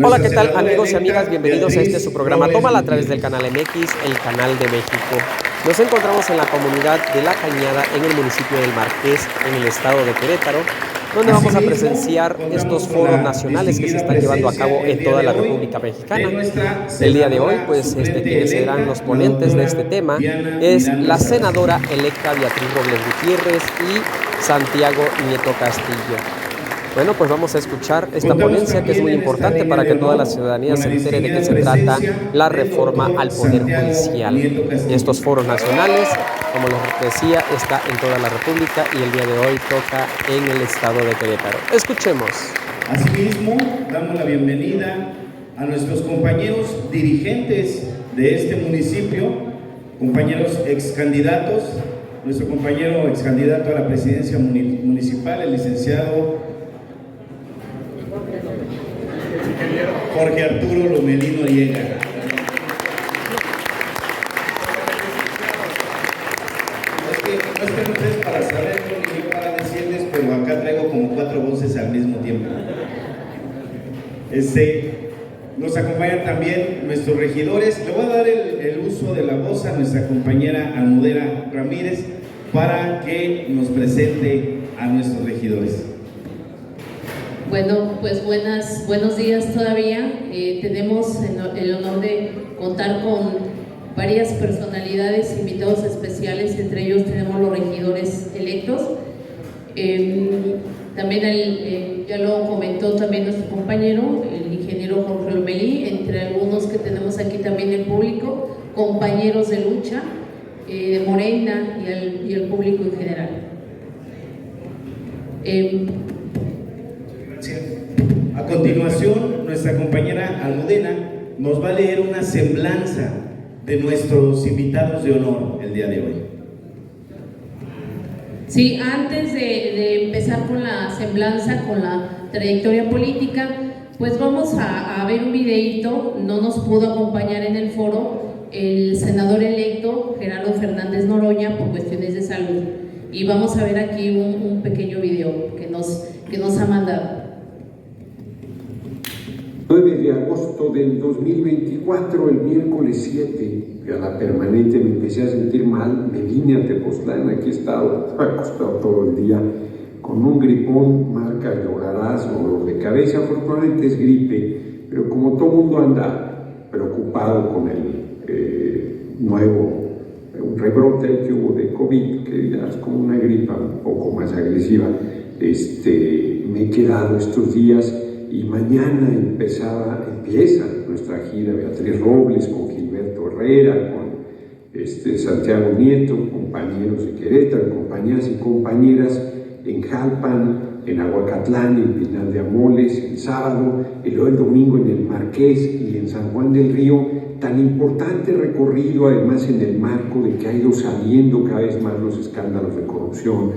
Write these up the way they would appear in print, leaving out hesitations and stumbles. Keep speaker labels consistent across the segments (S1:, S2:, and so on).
S1: Hola, ¿qué tal amigos y amigas? Bienvenidos a este su programa Tómala a través del canal MX, el canal de México. Nos encontramos en la comunidad de La Cañada, en el municipio del Marqués, en el estado de Querétaro, donde vamos a presenciar estos foros nacionales que se están llevando a cabo en toda la República Mexicana. El día de hoy, pues quienes serán los ponentes de este tema es la senadora electa Beatriz Robles Gutiérrez y Santiago Nieto Castillo. Bueno, pues vamos a escuchar esta ponencia que es muy importante para que toda la ciudadanía se entere de qué se trata la reforma al Poder Judicial. Estos foros nacionales, como les decía, está en toda la República y el día de hoy toca en el estado de Querétaro. Escuchemos.
S2: Asimismo, damos la bienvenida a nuestros compañeros dirigentes de este municipio, compañeros excandidatos, nuestro compañero excandidato a la presidencia municipal, el licenciado Jorge Arturo Lomelí Noriega. No es que no estés para saberlo ni para decirles, pero acá traigo como 4 voces al mismo tiempo. Nos acompañan también nuestros regidores. Le voy a dar el uso de la voz a nuestra compañera Almudena Ramírez para que nos presente a nuestros regidores.
S3: Bueno, pues buenos días todavía. Tenemos el honor de contar con varias personalidades, invitados especiales, entre ellos tenemos los regidores electos. También ya lo comentó también nuestro compañero, el ingeniero Jorge Lomelí, entre algunos que tenemos aquí también en público, compañeros de lucha, de Morena y el público en general.
S2: A continuación, nuestra compañera Almudena nos va a leer una semblanza de nuestros invitados de honor el día de hoy.
S3: Sí, antes de empezar con la semblanza, con la trayectoria política, pues vamos a ver un videíto. No nos pudo acompañar en el foro el senador electo Gerardo Fernández Noroña por cuestiones de salud. Y vamos a ver aquí un pequeño video que nos ha mandado.
S4: 9 de agosto del 2024, el miércoles 7, a la permanente me empecé a sentir mal, me vine a Tepoztlán, aquí he estado acostado todo el día con un gripón, marca Llorarás, dolor de cabeza, afortunadamente es gripe, pero como todo el mundo anda preocupado con el nuevo un rebrote que hubo de COVID, que ya es como una gripa un poco más agresiva, me he quedado estos días. Y mañana empieza nuestra gira Beatriz Robles con Gilberto Herrera, con Santiago Nieto, compañeros de Querétaro, compañeras y compañeras en Jalpan, en Aguacatlán, en Pinal de Amoles, el sábado, y luego el domingo en el Marqués y en San Juan del Río. Tan importante recorrido, además en el marco de que ha ido saliendo cada vez más los escándalos de corrupción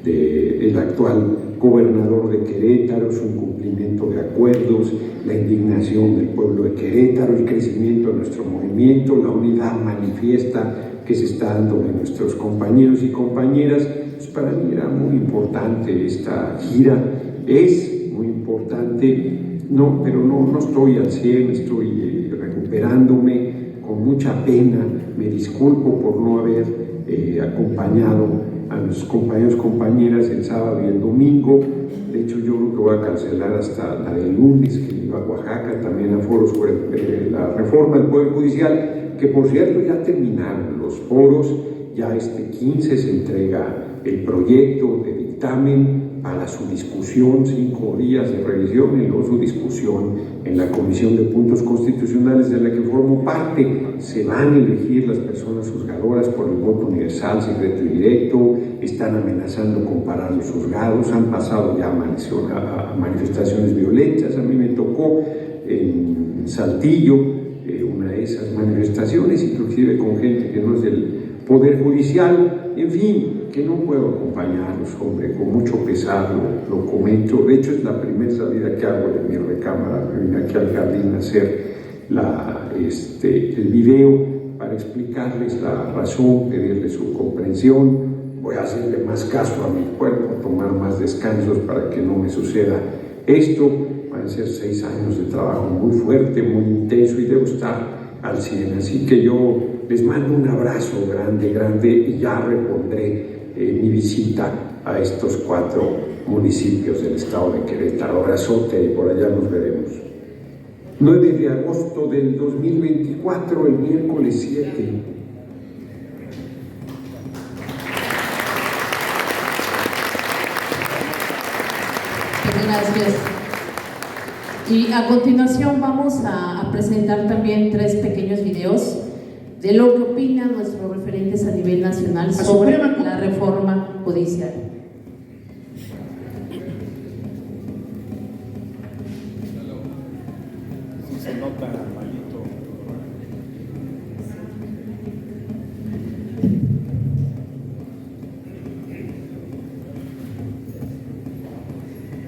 S4: del actual gobernador de Querétaro, es un cumplimiento de acuerdos, la indignación del pueblo de Querétaro, el crecimiento de nuestro movimiento, la unidad manifiesta que se está dando de nuestros compañeros y compañeras. Pues para mí era muy importante esta gira, es muy importante, pero no estoy al 100, estoy recuperándome con mucha pena, me disculpo por no haber acompañado a los compañeros, compañeras el sábado y el domingo. De hecho, yo creo que voy a cancelar hasta la del lunes, que iba a Oaxaca, también a foros sobre la reforma del Poder Judicial, que por cierto ya terminaron los foros, ya este 15 se entrega el proyecto de dictamen para su discusión, 5 días de revisión y luego su discusión en la Comisión de Puntos Constitucionales de la que formo parte. Se van a elegir las personas juzgadoras por el voto universal, secreto y directo, están amenazando con parar los juzgados, han pasado ya a manifestaciones violentas. A mí me tocó en Saltillo una de esas manifestaciones, inclusive con gente que no es del Poder Judicial, en fin, que no puedo acompañarlos, hombre, con mucho pesar lo comento. De hecho, es la primera salida que hago de mi recámara, me vine aquí al jardín a hacer el video para explicarles la razón, pedirles su comprensión. Voy a hacerle más caso a mi cuerpo, tomar más descansos para que no me suceda esto. han sido 6 años de trabajo muy fuerte, muy intenso y debo estar al 100. Así que yo les mando un abrazo grande, grande y ya repondré mi visita a estos 4 municipios del estado de Querétaro. Abrazote y por allá nos veremos. 9 de agosto del 2024, el miércoles 7.
S3: Gracias. Y a continuación vamos a presentar también 3 pequeños videos de lo que opinan nuestros referentes a nivel nacional sobre la reforma judicial.
S5: Se nota malito.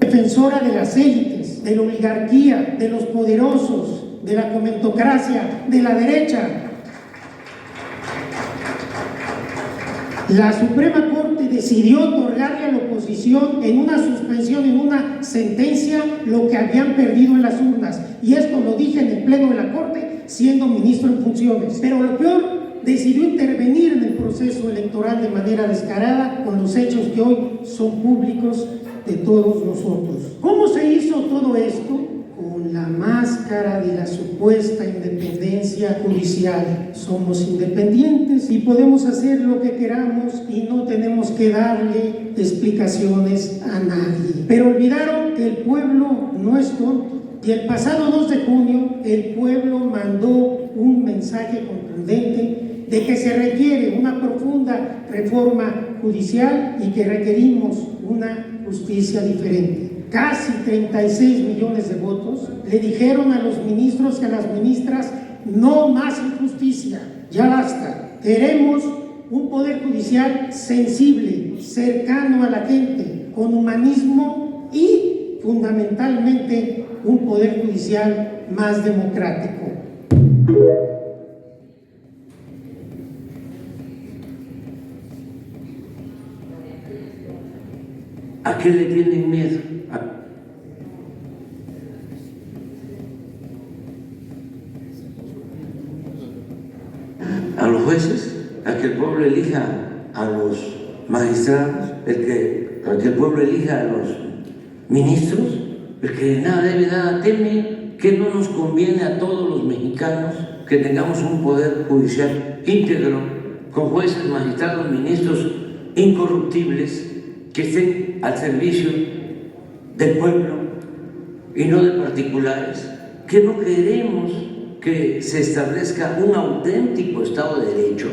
S6: Defensora de las élites, de la oligarquía, de los poderosos, de la comentocracia, de la derecha. La Suprema Corte decidió otorgarle a la oposición en una suspensión, en una sentencia, lo que habían perdido en las urnas. Y esto lo dije en el Pleno de la Corte, siendo ministro en funciones. Pero lo peor, decidió intervenir en el proceso electoral de manera descarada con los hechos que hoy son públicos de todos nosotros. ¿Cómo se hizo todo esto? Con la máscara de la supuesta independencia judicial. Somos independientes y podemos hacer lo que queramos y no tenemos que darle explicaciones a nadie. Pero olvidaron que el pueblo no es tonto. Y el pasado 2 de junio el pueblo mandó un mensaje contundente de que se requiere una profunda reforma judicial y que requerimos una justicia diferente. Casi 36 millones de votos le dijeron a los ministros y a las ministras: no más injusticia, ya basta. Queremos un poder judicial sensible, cercano a la gente, con humanismo y fundamentalmente un poder judicial más democrático.
S7: ¿A qué le tienen miedo? A los jueces, a que el pueblo elija a los magistrados, a que el pueblo elija a los ministros, el que nada debe, nada teme, que no nos conviene a todos los mexicanos que tengamos un poder judicial íntegro, con jueces, magistrados, ministros incorruptibles, que estén al servicio del pueblo y no de particulares, que no queremos que se establezca un auténtico Estado de Derecho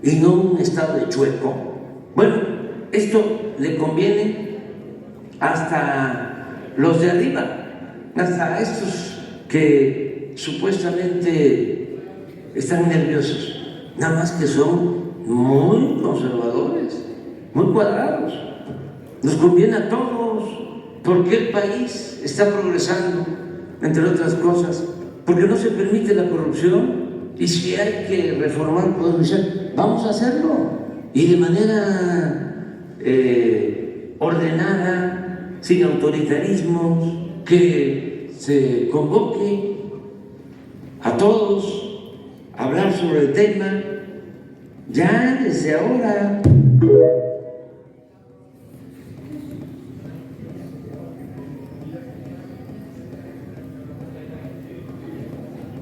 S7: y no un Estado de chueco. Bueno, esto le conviene hasta los de arriba, hasta estos que supuestamente están nerviosos, nada más que son muy conservadores, muy cuadrados. Nos conviene a todos, porque el país está progresando, entre otras cosas, porque no se permite la corrupción, y si hay que reformar el Poder Judicial, vamos a hacerlo, y de manera ordenada, sin autoritarismos, que se convoque a todos a hablar sobre el tema, ya desde ahora.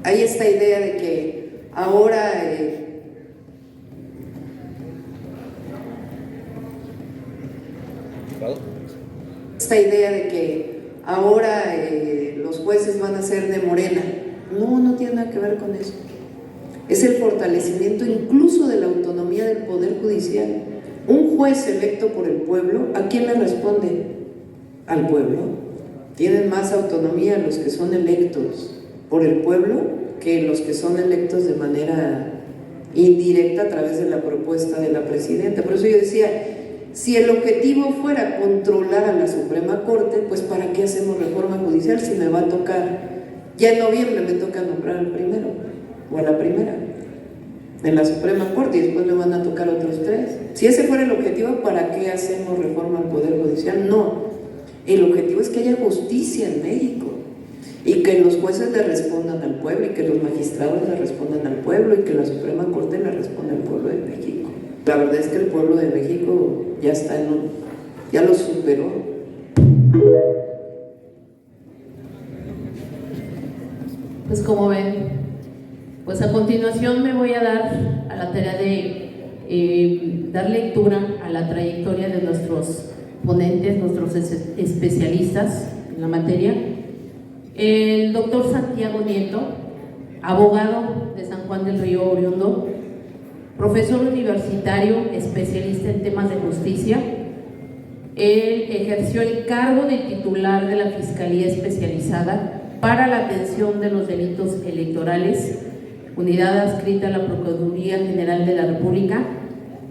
S8: Hay esta idea de que ahora los jueces van a ser de Morena. No tiene nada que ver con eso. Es el fortalecimiento incluso de la autonomía del Poder Judicial. Un juez electo por el pueblo, ¿a quién le responde? Al pueblo. Tienen más autonomía los que son electos por el pueblo que los que son electos de manera indirecta a través de la propuesta de la presidenta. Por eso yo decía, si el objetivo fuera controlar a la Suprema Corte, pues ¿para qué hacemos reforma judicial si me va a tocar, ya en noviembre me toca nombrar al primero o a la primera de la Suprema Corte y después me van a tocar otros 3? Si ese fuera el objetivo, ¿para qué hacemos reforma al Poder Judicial? No, el objetivo es que haya justicia en México. y que los jueces le respondan al pueblo, y que los magistrados le respondan al pueblo, y que la Suprema Corte le responda al pueblo de México. La verdad es que el pueblo de México ya está ya lo superó.
S3: Pues como ven, pues a continuación me voy a dar a la tarea de dar lectura a la trayectoria de nuestros ponentes, nuestros especialistas en la materia. El doctor Santiago Nieto, abogado de San Juan del Río oriundo, profesor universitario, especialista en temas de justicia. Él ejerció el cargo de titular de la Fiscalía Especializada para la Atención de los Delitos Electorales, unidad adscrita a la Procuraduría General de la República.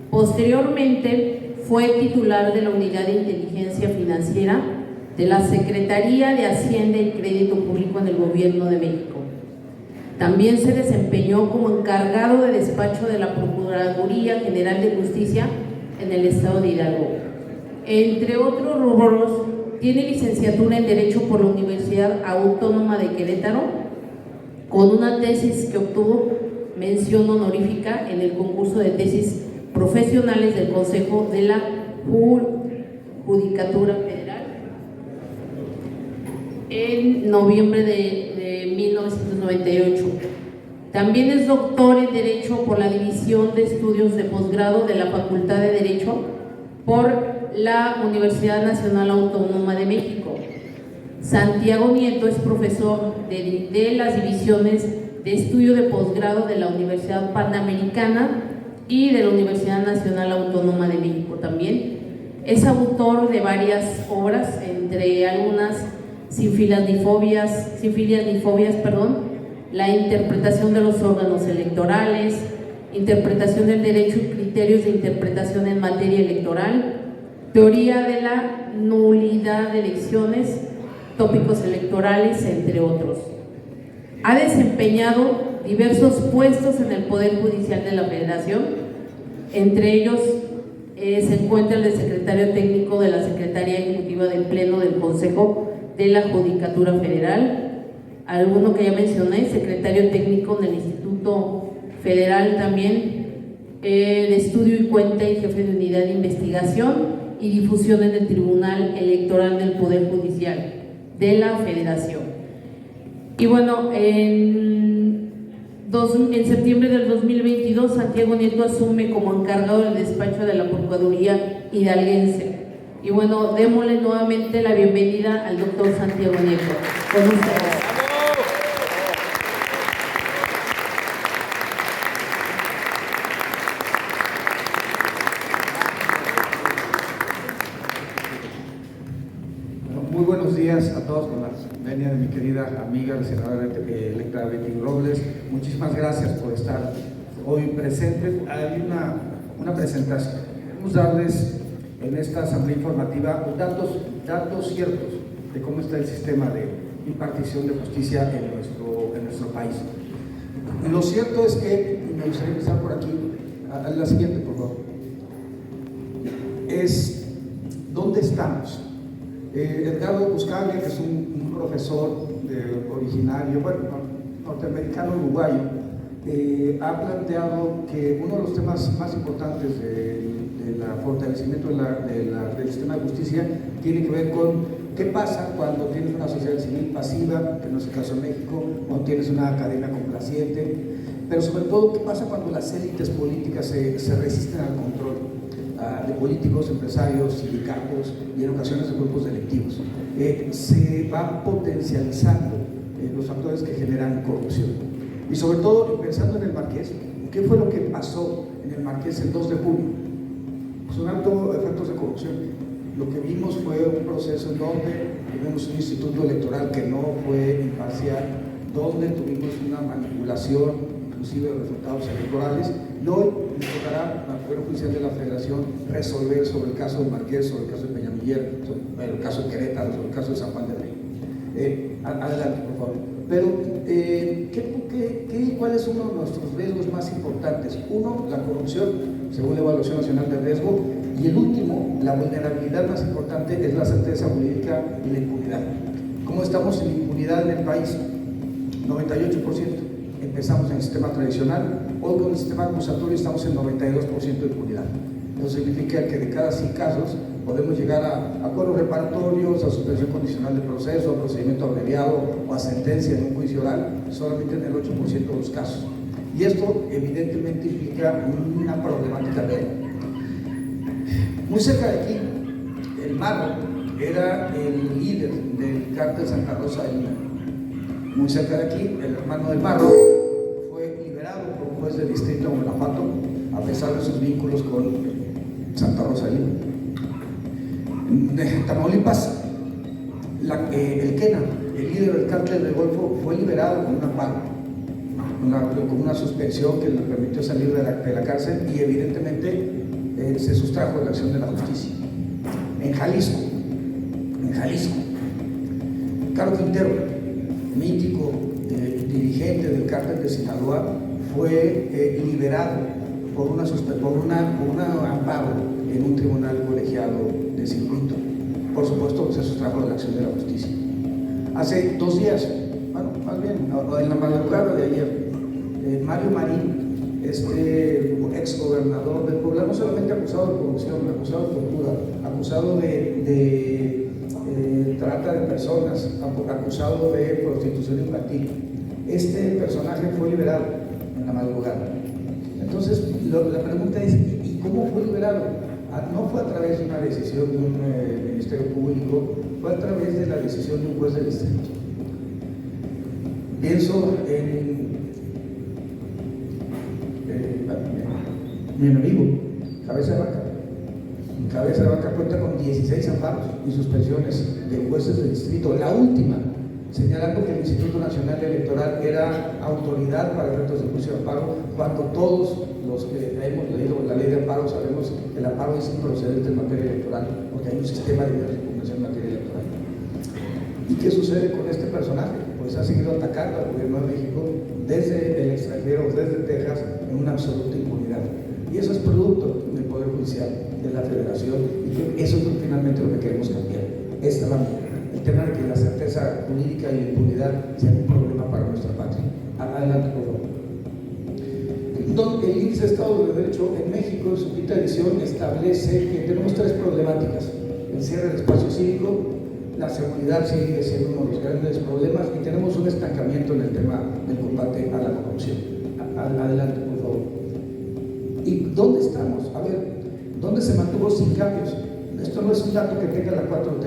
S3: Posteriormente fue titular de la Unidad de Inteligencia Financiera de la Secretaría de Hacienda y Crédito Público en el Gobierno de México. También se desempeñó como encargado de despacho de la Procuraduría General de Justicia en el estado de Hidalgo. Entre otros rubros, tiene licenciatura en Derecho por la Universidad Autónoma de Querétaro, con una tesis que obtuvo mención honorífica en el concurso de tesis profesionales del Consejo de la Judicatura Federal en noviembre de 1998. También es doctor en Derecho por la División de Estudios de Posgrado de la Facultad de Derecho por la Universidad Nacional Autónoma de México. Santiago Nieto es profesor de las divisiones de estudio de posgrado de la Universidad Panamericana y de la Universidad Nacional Autónoma de México también. Es autor de varias obras, entre algunas sin filias ni fobias, la interpretación de los órganos electorales, interpretación del derecho y criterios de interpretación en materia electoral, teoría de la nulidad de elecciones, tópicos electorales, entre otros. Ha desempeñado diversos puestos en el Poder Judicial de la Federación, entre ellos se encuentra el de secretario técnico de la Secretaría Ejecutiva del Pleno del Consejo de la Judicatura Federal, alguno que ya mencioné, secretario técnico del Instituto Federal también, de estudio y cuenta y jefe de unidad de investigación y difusión en el Tribunal Electoral del Poder Judicial de la Federación. Y bueno, en septiembre del 2022, Santiago Nieto asume como encargado del despacho de la Procuraduría Hidalguense. Y bueno, démosle nuevamente la bienvenida al doctor Santiago Nieto. Con ustedes.
S5: Muy buenos días a todos, con la venia de mi querida amiga, la senadora electa Betty Robles. Muchísimas gracias por estar hoy presentes. Hay una presentación. Queremos darles en esta asamblea informativa datos ciertos de cómo está el sistema de impartición de justicia en nuestro país. Lo cierto es que, y me gustaría empezar por aquí, a la siguiente, por favor, es ¿dónde estamos? Edgardo Buscaglia, que es un profesor originario, norteamericano uruguayo, ha planteado que uno de los temas más importantes del fortalecimiento del sistema de justicia tiene que ver con qué pasa cuando tienes una sociedad civil pasiva, que no es el caso de México, o tienes una academia complaciente, pero sobre todo qué pasa cuando las élites políticas se resisten al control de políticos, empresarios, sindicatos y en ocasiones de grupos delictivos. Se van potencializando los factores que generan corrupción. Y sobre todo, pensando en el Marqués, ¿qué fue lo que pasó en el Marqués el 2 de junio? Son altos efectos de corrupción. Lo que vimos fue un proceso en donde tuvimos un instituto electoral que no fue imparcial, donde tuvimos una manipulación inclusive de resultados electorales, y hoy nos tocará al Poder Judicial de la Federación resolver sobre el caso de Marqués, sobre el caso de Peñamiller, sobre el caso de Querétaro, sobre el caso de San Juan del Río. Adelante, por favor. Pero, ¿cuál es uno de nuestros riesgos más importantes? Uno, la corrupción, según la Evaluación Nacional de Riesgo, y el último, la vulnerabilidad más importante, es la certeza jurídica y la impunidad. ¿Cómo estamos en impunidad en el país? 98%. Empezamos en el sistema tradicional, hoy con el sistema acusatorio estamos en 92% de impunidad. Eso significa que de cada 100 casos podemos llegar a acuerdos reparatorios, a suspensión condicional de proceso, a procedimiento abreviado o a sentencia en un juicio oral, solamente en el 8% de los casos. Y esto evidentemente implica una problemática real. Muy cerca de aquí, el Marro era el líder del cártel Santa Rosa de Lima. Muy cerca de aquí, el hermano del Marro fue liberado por un juez del distrito de Guanajuato, a pesar de sus vínculos con Santa Rosa de Lima. En Tamaulipas, el Quena, el líder del cártel del Golfo, fue liberado con un amparo, con una suspensión que le permitió salir de la cárcel y evidentemente se sustrajo de la acción de la justicia. En Jalisco, Caro Quintero, mítico dirigente del cártel de Sinaloa, fue liberado por un amparo en un tribunal colegiado de circuito. Por supuesto, se sustrajo de la acción de la justicia. Hace 2 días, bueno, más bien, en la madrugada de ayer, Mario Marín, ex gobernador del Puebla, no solamente acusado de corrupción, acusado de tortura, acusado de trata de personas, acusado de prostitución infantil. Este personaje fue liberado en la madrugada. Entonces, la pregunta es, ¿y cómo fue liberado? No fue a través de una decisión de un ministerio público, fue a través de la decisión de un juez del distrito. Pienso en mi enemigo, Cabeza de Vaca. Cabeza de Vaca cuenta con 16 amparos y suspensiones de jueces del distrito. La última, señalando que el Instituto Nacional Electoral era autoridad para retos de juicio de amparo, cuando todos los que hemos leído la ley de amparo sabemos que el amparo es improcedente en materia electoral, porque hay un sistema de repugnación en materia electoral. ¿Y qué sucede con este personaje? Pues ha seguido atacando al gobierno de México desde el extranjero, desde Texas, en una absoluta impunidad. Y eso es producto del Poder Judicial de la Federación, y eso es finalmente lo que queremos cambiar. Esta es el tema de que la certeza jurídica y la impunidad sean un problema para nuestra patria. Adelante, por favor. El índice de Estado de Derecho en México, en su quinta edición, establece que tenemos 3 problemáticas: el cierre del espacio cívico, la seguridad sigue siendo uno de los grandes problemas, y tenemos un estancamiento en el tema del combate a la corrupción. Adelante, por favor. ¿Y dónde estamos? A ver, ¿dónde se mantuvo sin cambios? Esto no es un dato que tenga la 4T,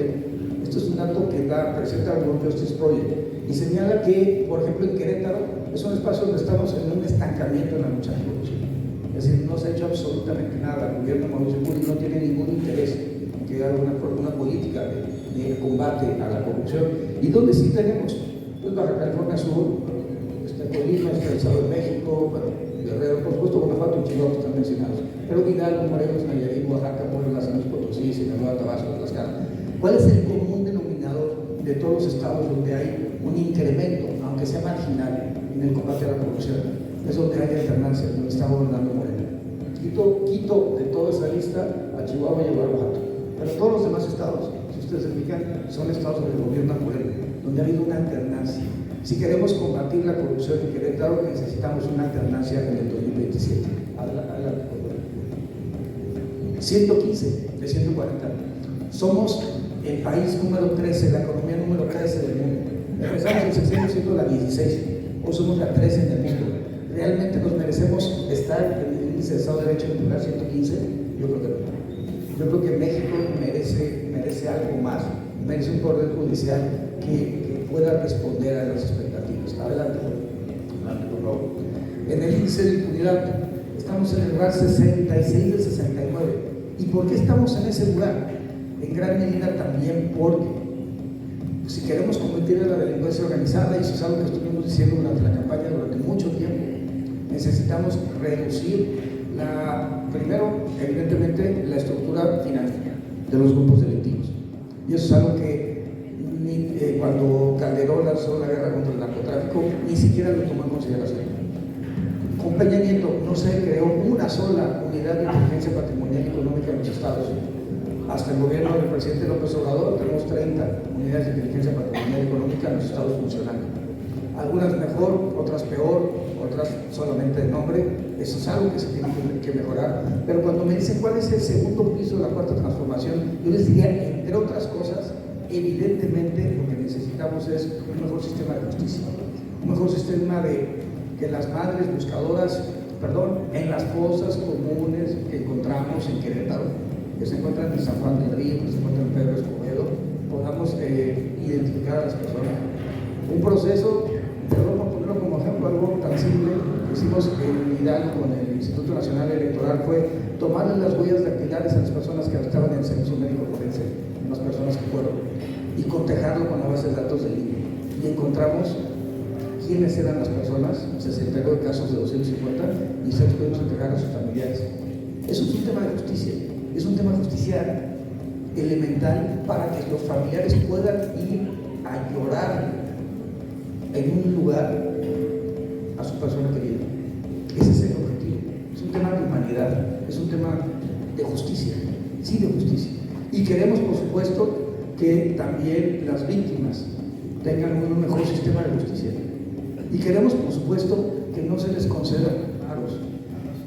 S5: esto es un dato que presenta el World Justice Project, y señala que, por ejemplo, en Querétaro es un espacio donde estamos en un estancamiento en la lucha anticorrupción. Es decir, no se ha hecho absolutamente nada. El gobierno de Mauricio Curi no tiene ningún interés en que haga una política de combate a la corrupción. ¿Y dónde sí tenemos? Pues Baja California Sur, Colima, el Estado de México, Guerrero, por supuesto Guanajuato y Chihuahua están mencionados, pero Hidalgo, Morelos, Nayarit, Oaxaca, Puebla, San Luis Potosí, Sinaloa, Tabasco, Tlaxcala. ¿Cuál es el común denominador de todos los estados donde hay un incremento, aunque sea marginal, en el combate a la corrupción? Es donde hay alternancia, donde está gobernando Morena. Quito de toda esa lista a Chihuahua y a Guanajuato, pero todos los demás estados, si ustedes se fijan, son estados donde gobierna Morena, donde ha habido una alternancia. Si queremos combatir la corrupción en Querétaro, necesitamos una alternancia en el 2027. Adelante, por favor. 115 de 140. Somos el país número 13, la economía número 13 del mundo. Empezamos el sexenio siendo la 16, hoy somos la 13 en el mundo. ¿Realmente nos merecemos estar en el índice de Estado de Derecho en el lugar 115? Yo creo que no. Yo creo que México merece algo más, merece un poder judicial que pueda responder a las expectativas. Adelante, por favor. En el índice de impunidad estamos en el lugar 66 de 69. ¿Y por qué estamos en ese lugar? En gran medida también porque si queremos combatir a la delincuencia organizada, y eso es algo que estuvimos diciendo durante la campaña durante mucho tiempo, necesitamos reducir primero, evidentemente, la estructura financiera de los grupos delictivos. Y eso es algo que cuando Calderón lanzó la guerra contra el narcotráfico, ni siquiera lo tomó en consideración. Con Peña Nieto no se creó una sola unidad de inteligencia patrimonial y económica en los estados. Hasta el gobierno del presidente López Obrador tenemos 30 unidades de inteligencia patrimonial económica en los estados funcionando. Algunas mejor, otras peor, otras solamente de nombre. Eso es algo que se tiene que mejorar. Pero cuando me dicen cuál es el segundo piso de la cuarta transformación, yo les diría, entre otras cosas, evidentemente lo que necesitamos es un mejor sistema de justicia, un mejor sistema de que las madres buscadoras, en las fosas comunes que encontramos en Querétaro, que se encuentran en San Juan del Río, que se encuentran en Pedro Escobedo, podamos identificar a las personas. Un proceso, por ponerlo como ejemplo, algo tan simple que hicimos en Hidalgo con el Instituto Nacional Electoral fue tomarle las huellas dactilares a las personas que estaban en el servicio médico forense, las personas que fueron, y cotejarlo con la base de datos del INE. Y encontramos quiénes eran las personas, se entregó de casos de 250 y se los pudimos entregar a sus familiares. Eso es un tema de justicia, es un tema de justicia elemental para que los familiares puedan ir a llorar en un lugar a su persona querida. Ese es el objetivo. Es un tema de humanidad, es un tema de justicia, sí, de justicia. Y queremos, por supuesto, que también las víctimas tengan un mejor sistema de justicia. Y queremos, por supuesto, que no se les concedan amparos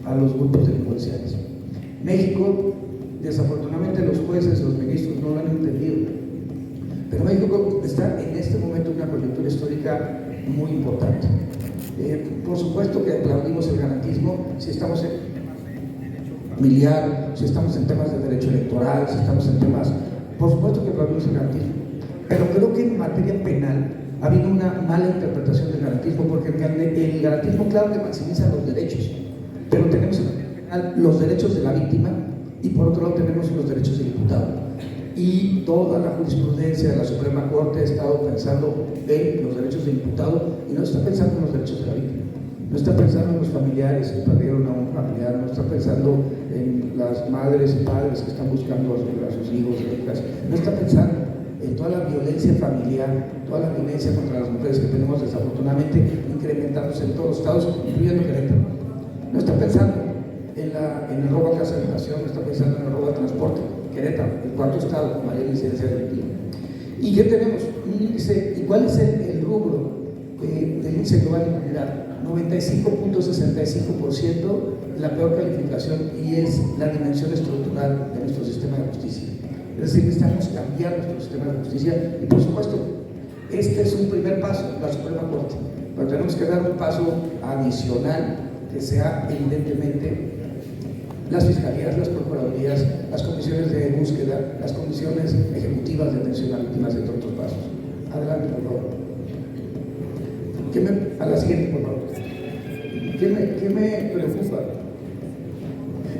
S5: a los grupos delincuenciales. México, desafortunadamente, los jueces, los ministros no lo han entendido. Pero México está en este momento en una coyuntura histórica muy importante. Por supuesto que aplaudimos el garantismo si estamos en derecho familiar, si estamos en temas de derecho electoral, si estamos en temas... Por supuesto que aplaudimos el garantismo. Pero creo que en materia penal ha habido una mala interpretación del garantismo, porque el garantismo, claro que maximiza los derechos, pero tenemos en materia penal los derechos de la víctima y por otro lado tenemos los derechos del imputado. Y toda la jurisprudencia de la Suprema Corte ha estado pensando en los derechos del imputado y no está pensando en los derechos de la víctima. No está pensando en los familiares que perdieron a un familiar, no está pensando en las madres y padres que están buscando a sus hijos e hijas, no está pensando en toda la violencia familiar, toda la violencia contra las mujeres que tenemos desafortunadamente incrementándose en todos los estados, incluyendo Querétaro. No está pensando en el robo a casa de habitación, no está pensando en el robo de transporte. Querétaro, el cuarto estado con mayor incidencia delictiva. ¿Y qué tenemos? Un índice, ¿y cuál es el rubro del índice global de impunidad? 95.65%, la peor calificación, y es la dimensión estructural de nuestro sistema de justicia. Es decir, necesitamos cambiar nuestro sistema de justicia y, por supuesto, este es un primer paso, la Suprema Corte, pero tenemos que dar un paso adicional que sea evidentemente las fiscalías, las procuradurías, las comisiones de búsqueda, las comisiones ejecutivas de atención a víctimas, de otros pasos. Adelante, por favor. A la siguiente, por favor. ¿Qué me preocupa?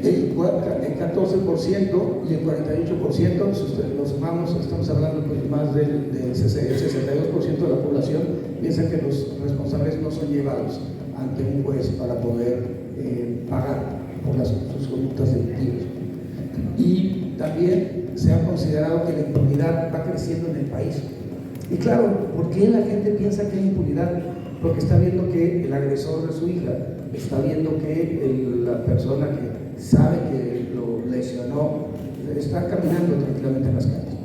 S5: El 14% y el 48%, si ustedes lo sumamos, estamos hablando de más del 62% de la población, piensan que los responsables no son llevados ante un juez para poder pagar por sus conductas delictivas. Y también se ha considerado que la impunidad va creciendo en el país. Y claro, ¿por qué la gente piensa que hay impunidad? Porque está viendo que el agresor de su hija, está viendo que la persona que sabe que lo lesionó está caminando tranquilamente en las calles.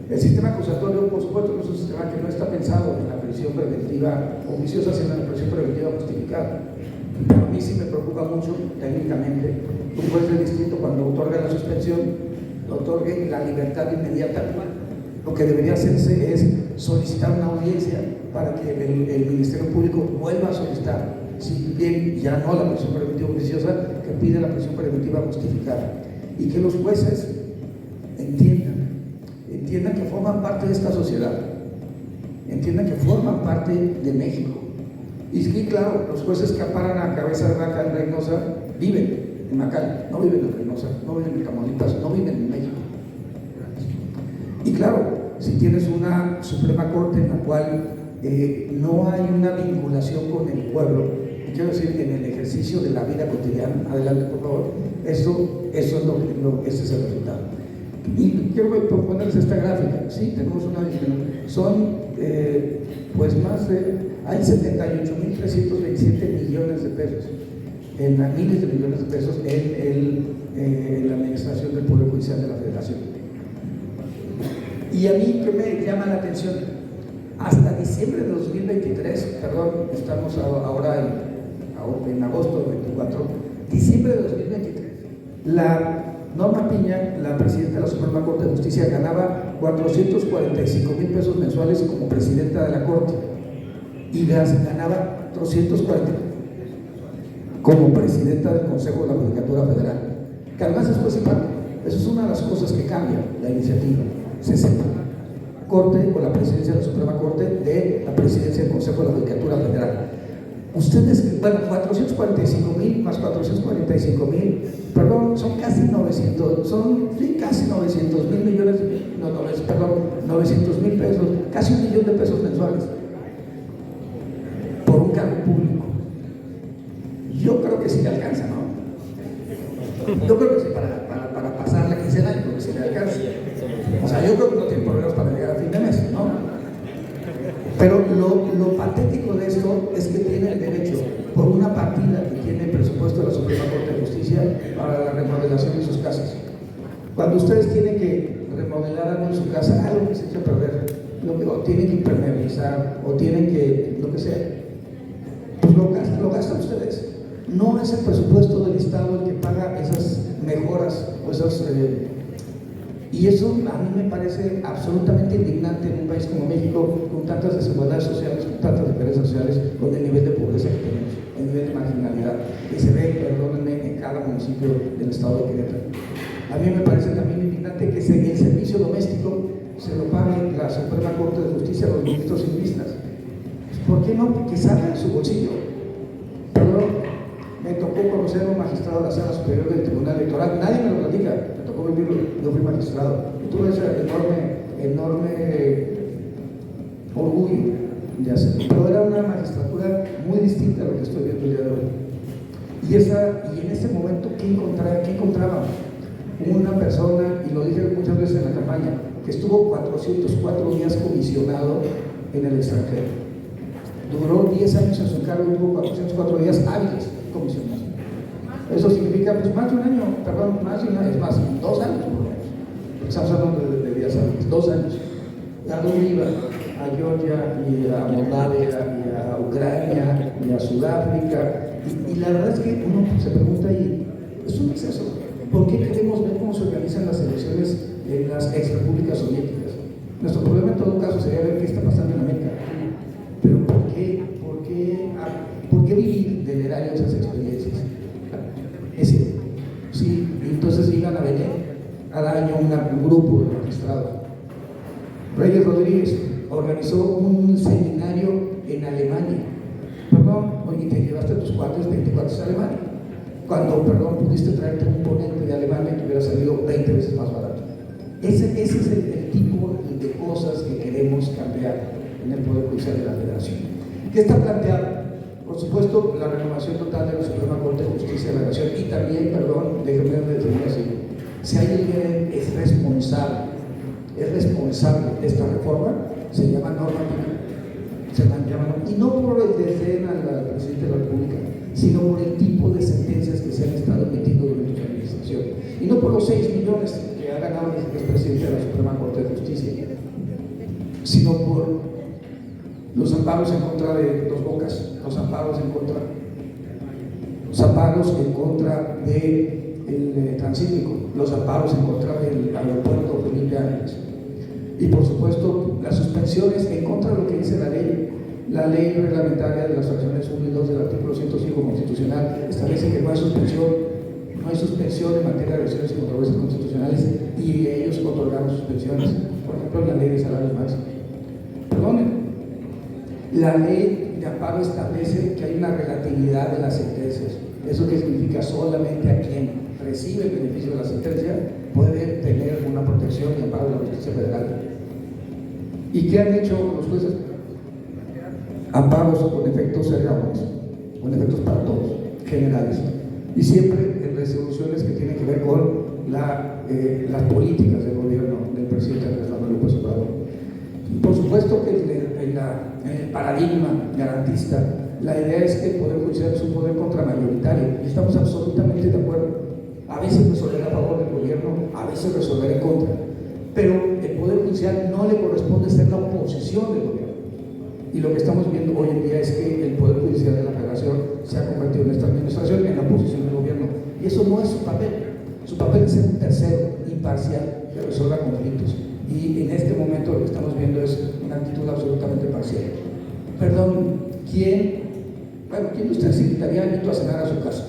S5: El sistema acusatorio, por supuesto, es un sistema que no está pensado en la prisión preventiva oficiosa, sino en la prisión preventiva justificada. Pero a mí sí me preocupa mucho técnicamente un juez de distrito, cuando otorga la suspensión, otorgue la libertad inmediata. Lo que debería hacerse es solicitar una audiencia para que el Ministerio Público vuelva a solicitar, si bien ya no la prisión preventiva oficiosa, que pide la prisión preventiva justificada. Y que los jueces entiendan que forman parte de esta sociedad, entiendan que forman parte de México. Y sí, claro, los jueces que paran a Cabeza de Vaca en Reynosa viven en Macal, no viven en Reynosa, no viven en Tamaulipas, no viven en México. Y claro, si tienes una Suprema Corte en la cual no hay una vinculación con el pueblo, quiero decir, en el ejercicio de la vida cotidiana, adelante por favor, eso es ese es el resultado. Y quiero proponerles esta gráfica. Sí, tenemos una disminución. Son, pues más de, hay 78.327 millones de pesos, miles de millones de pesos en la administración del Poder Judicial de la Federación. Y a mí, ¿qué me llama la atención? Hasta diciembre de 2023, perdón, estamos ahora en agosto de 24, diciembre de 2023, la Norma Piña, la presidenta de la Suprema Corte de Justicia, ganaba 445,000 pesos mensuales como presidenta de la Corte y ganaba 340 como presidenta del Consejo de la Judicatura Federal. Que además después se paga. Eso es una de las cosas que cambia la iniciativa. Se separa Corte o la presidencia de la Suprema Corte de la presidencia del Consejo de la Judicatura Federal. Ustedes, bueno, 445,000 más 445,000, perdón, son casi 900, casi 900,000 millones, no, perdón, 900,000 pesos, casi 1,000,000 de pesos mensuales por un cargo público. Yo creo que sí le alcanza, ¿no? Yo creo que sí, para pasar la quincena, yo creo que sí le alcanza. O sea, yo creo que no tiene problemas para llegar a fin de mes, ¿no? Pero lo patético de esto es que tiene el derecho, por una partida que tiene el presupuesto de la Suprema Corte de Justicia para la remodelación de sus casas. Cuando ustedes tienen que remodelar algo en su casa, algo que se echa a perder, o tienen que impermeabilizar, o tienen que, lo que sea, pues lo gastan ustedes. No es el presupuesto del Estado el que paga esas mejoras o esas... y eso a mí me parece absolutamente indignante en un país como México, con tantas desigualdades sociales, con tantas diferencias sociales, con el nivel de pobreza que tenemos, el nivel de marginalidad que se ve, perdónenme, en cada municipio del estado de Querétaro. A mí me parece también indignante que el servicio doméstico se lo pague la Suprema Corte de Justicia a los ministros y ministras. ¿Por qué no? Que salga de su bolsillo. Perdón, me tocó conocer a un magistrado de la Sala Superior del Tribunal Electoral, nadie me lo platica, me tocó vivirlo, yo fui magistrado, y tuve ese enorme orgullo de hacerlo, pero era una magistratura muy distinta a lo que estoy viendo el día de hoy. Y en ese momento, ¿qué encontraba? Una persona, y lo dije muchas veces en la campaña, que estuvo 404 días comisionado en el extranjero. Duró 10 años en su cargo y tuvo 404 días hábiles comisionados. Eso significa, pues, más de un año, perdón, más de un año, es más, 2 años por lo menos. Estamos hablando de días hábiles, 2 años. ¿A dónde iba? A Georgia, y a Moldavia, y a Ucrania, y a Sudáfrica. Y la verdad es que uno se pregunta ahí, es un exceso. ¿Por qué queremos ver cómo se organizan las elecciones en las ex repúblicas soviéticas? Nuestro problema en todo caso sería ver qué está pasando en América. Pero ¿por qué vivir del erario esas experiencias? Sí, entonces iban a venir cada año un grupo de magistrados. Reyes Rodríguez organizó un seminario en Alemania. Perdón, oye, te llevaste a tus cuates, 20 cuates a Alemania. Cuando, perdón, pudiste traerte un ponente de Alemania que hubiera salido 20 veces más barato. Ese es el tipo de cosas que queremos cambiar en el Poder Judicial de la Federación. ¿Qué está planteado? Por supuesto, la renovación total de la Suprema Corte de Justicia de la Nación y también, perdón, déjenme decirlo así, si alguien es responsable de esta reforma, se llama Norma Piña. Y no por el desdén al presidente de la República, sino por el tipo de sentencias que se han estado emitiendo durante su administración. Y no por los 6 millones que ha ganado el presidente de la Suprema Corte de Justicia, sino por los amparos en contra de Dos Bocas, los amparos en contra del Transísmico, los amparos en contra del aeropuerto Felipe Ángeles. Y por supuesto, las suspensiones en contra de lo que dice la ley reglamentaria de las fracciones 1 y 2 del artículo 105 constitucional establece que no hay suspensión en materia de agresiones y controversias constitucionales y ellos otorgaron suspensiones, por ejemplo, la ley de salarios máximos. Perdonen, la ley de amparo establece que hay una relatividad de las sentencias. ¿Eso qué significa? Solamente a quien recibe el beneficio de la sentencia puede tener una protección y amparo de la justicia federal. ¿Y qué han hecho los jueces? Amparos con efectos cerrados, con efectos para todos, generales. Y siempre en resoluciones que tienen que ver con las políticas del gobierno del presidente Andrés Manuel López Obrador. Por supuesto que en el paradigma garantista, la idea es que el Poder Judicial es un poder contramayoritario, y estamos absolutamente de acuerdo. A veces resolver a favor del gobierno, a veces resolver en contra, pero el Poder Judicial no le corresponde ser la oposición del gobierno. Y lo que estamos viendo hoy en día es que el Poder Judicial de la Federación se ha convertido en esta administración en la oposición del gobierno. Y eso no es su papel. Su papel es ser un tercero, imparcial, que resuelva conflictos. Y en este momento lo que estamos viendo es una actitud absolutamente parcial. Perdón, ¿quién de ustedes invitaría a Nito a cenar a su casa?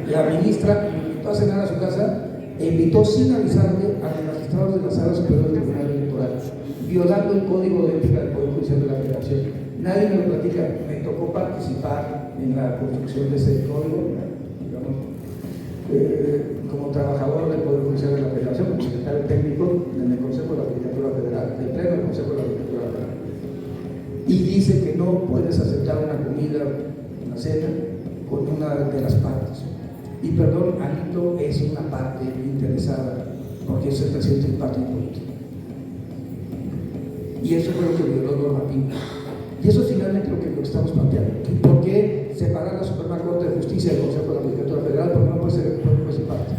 S5: La ministra me invitó a cenar a su casa e invitó sin avisarme a los magistrados de la Sala Superior del Tribunal Electoral, violando el Código de Ética del Poder Judicial de la Federación. Nadie me lo platica, me tocó participar en la construcción de ese código, digamos, como trabajador del Poder Judicial de la Federación, como secretario técnico en el Consejo de la Judicatura Federal, del Pleno del Consejo de la Judicatura Federal. Y dice que no puedes aceptar una comida, una cena, con una de las partes. Y perdón, Alito es una parte interesada, porque es el presidente del partido político. Y eso fue lo que violó Norma Pinto. Y eso es finalmente lo que estamos planteando. ¿Por qué separar la Suprema Corte de Justicia del Consejo de la Judicatura Federal? Porque no puede ser parte.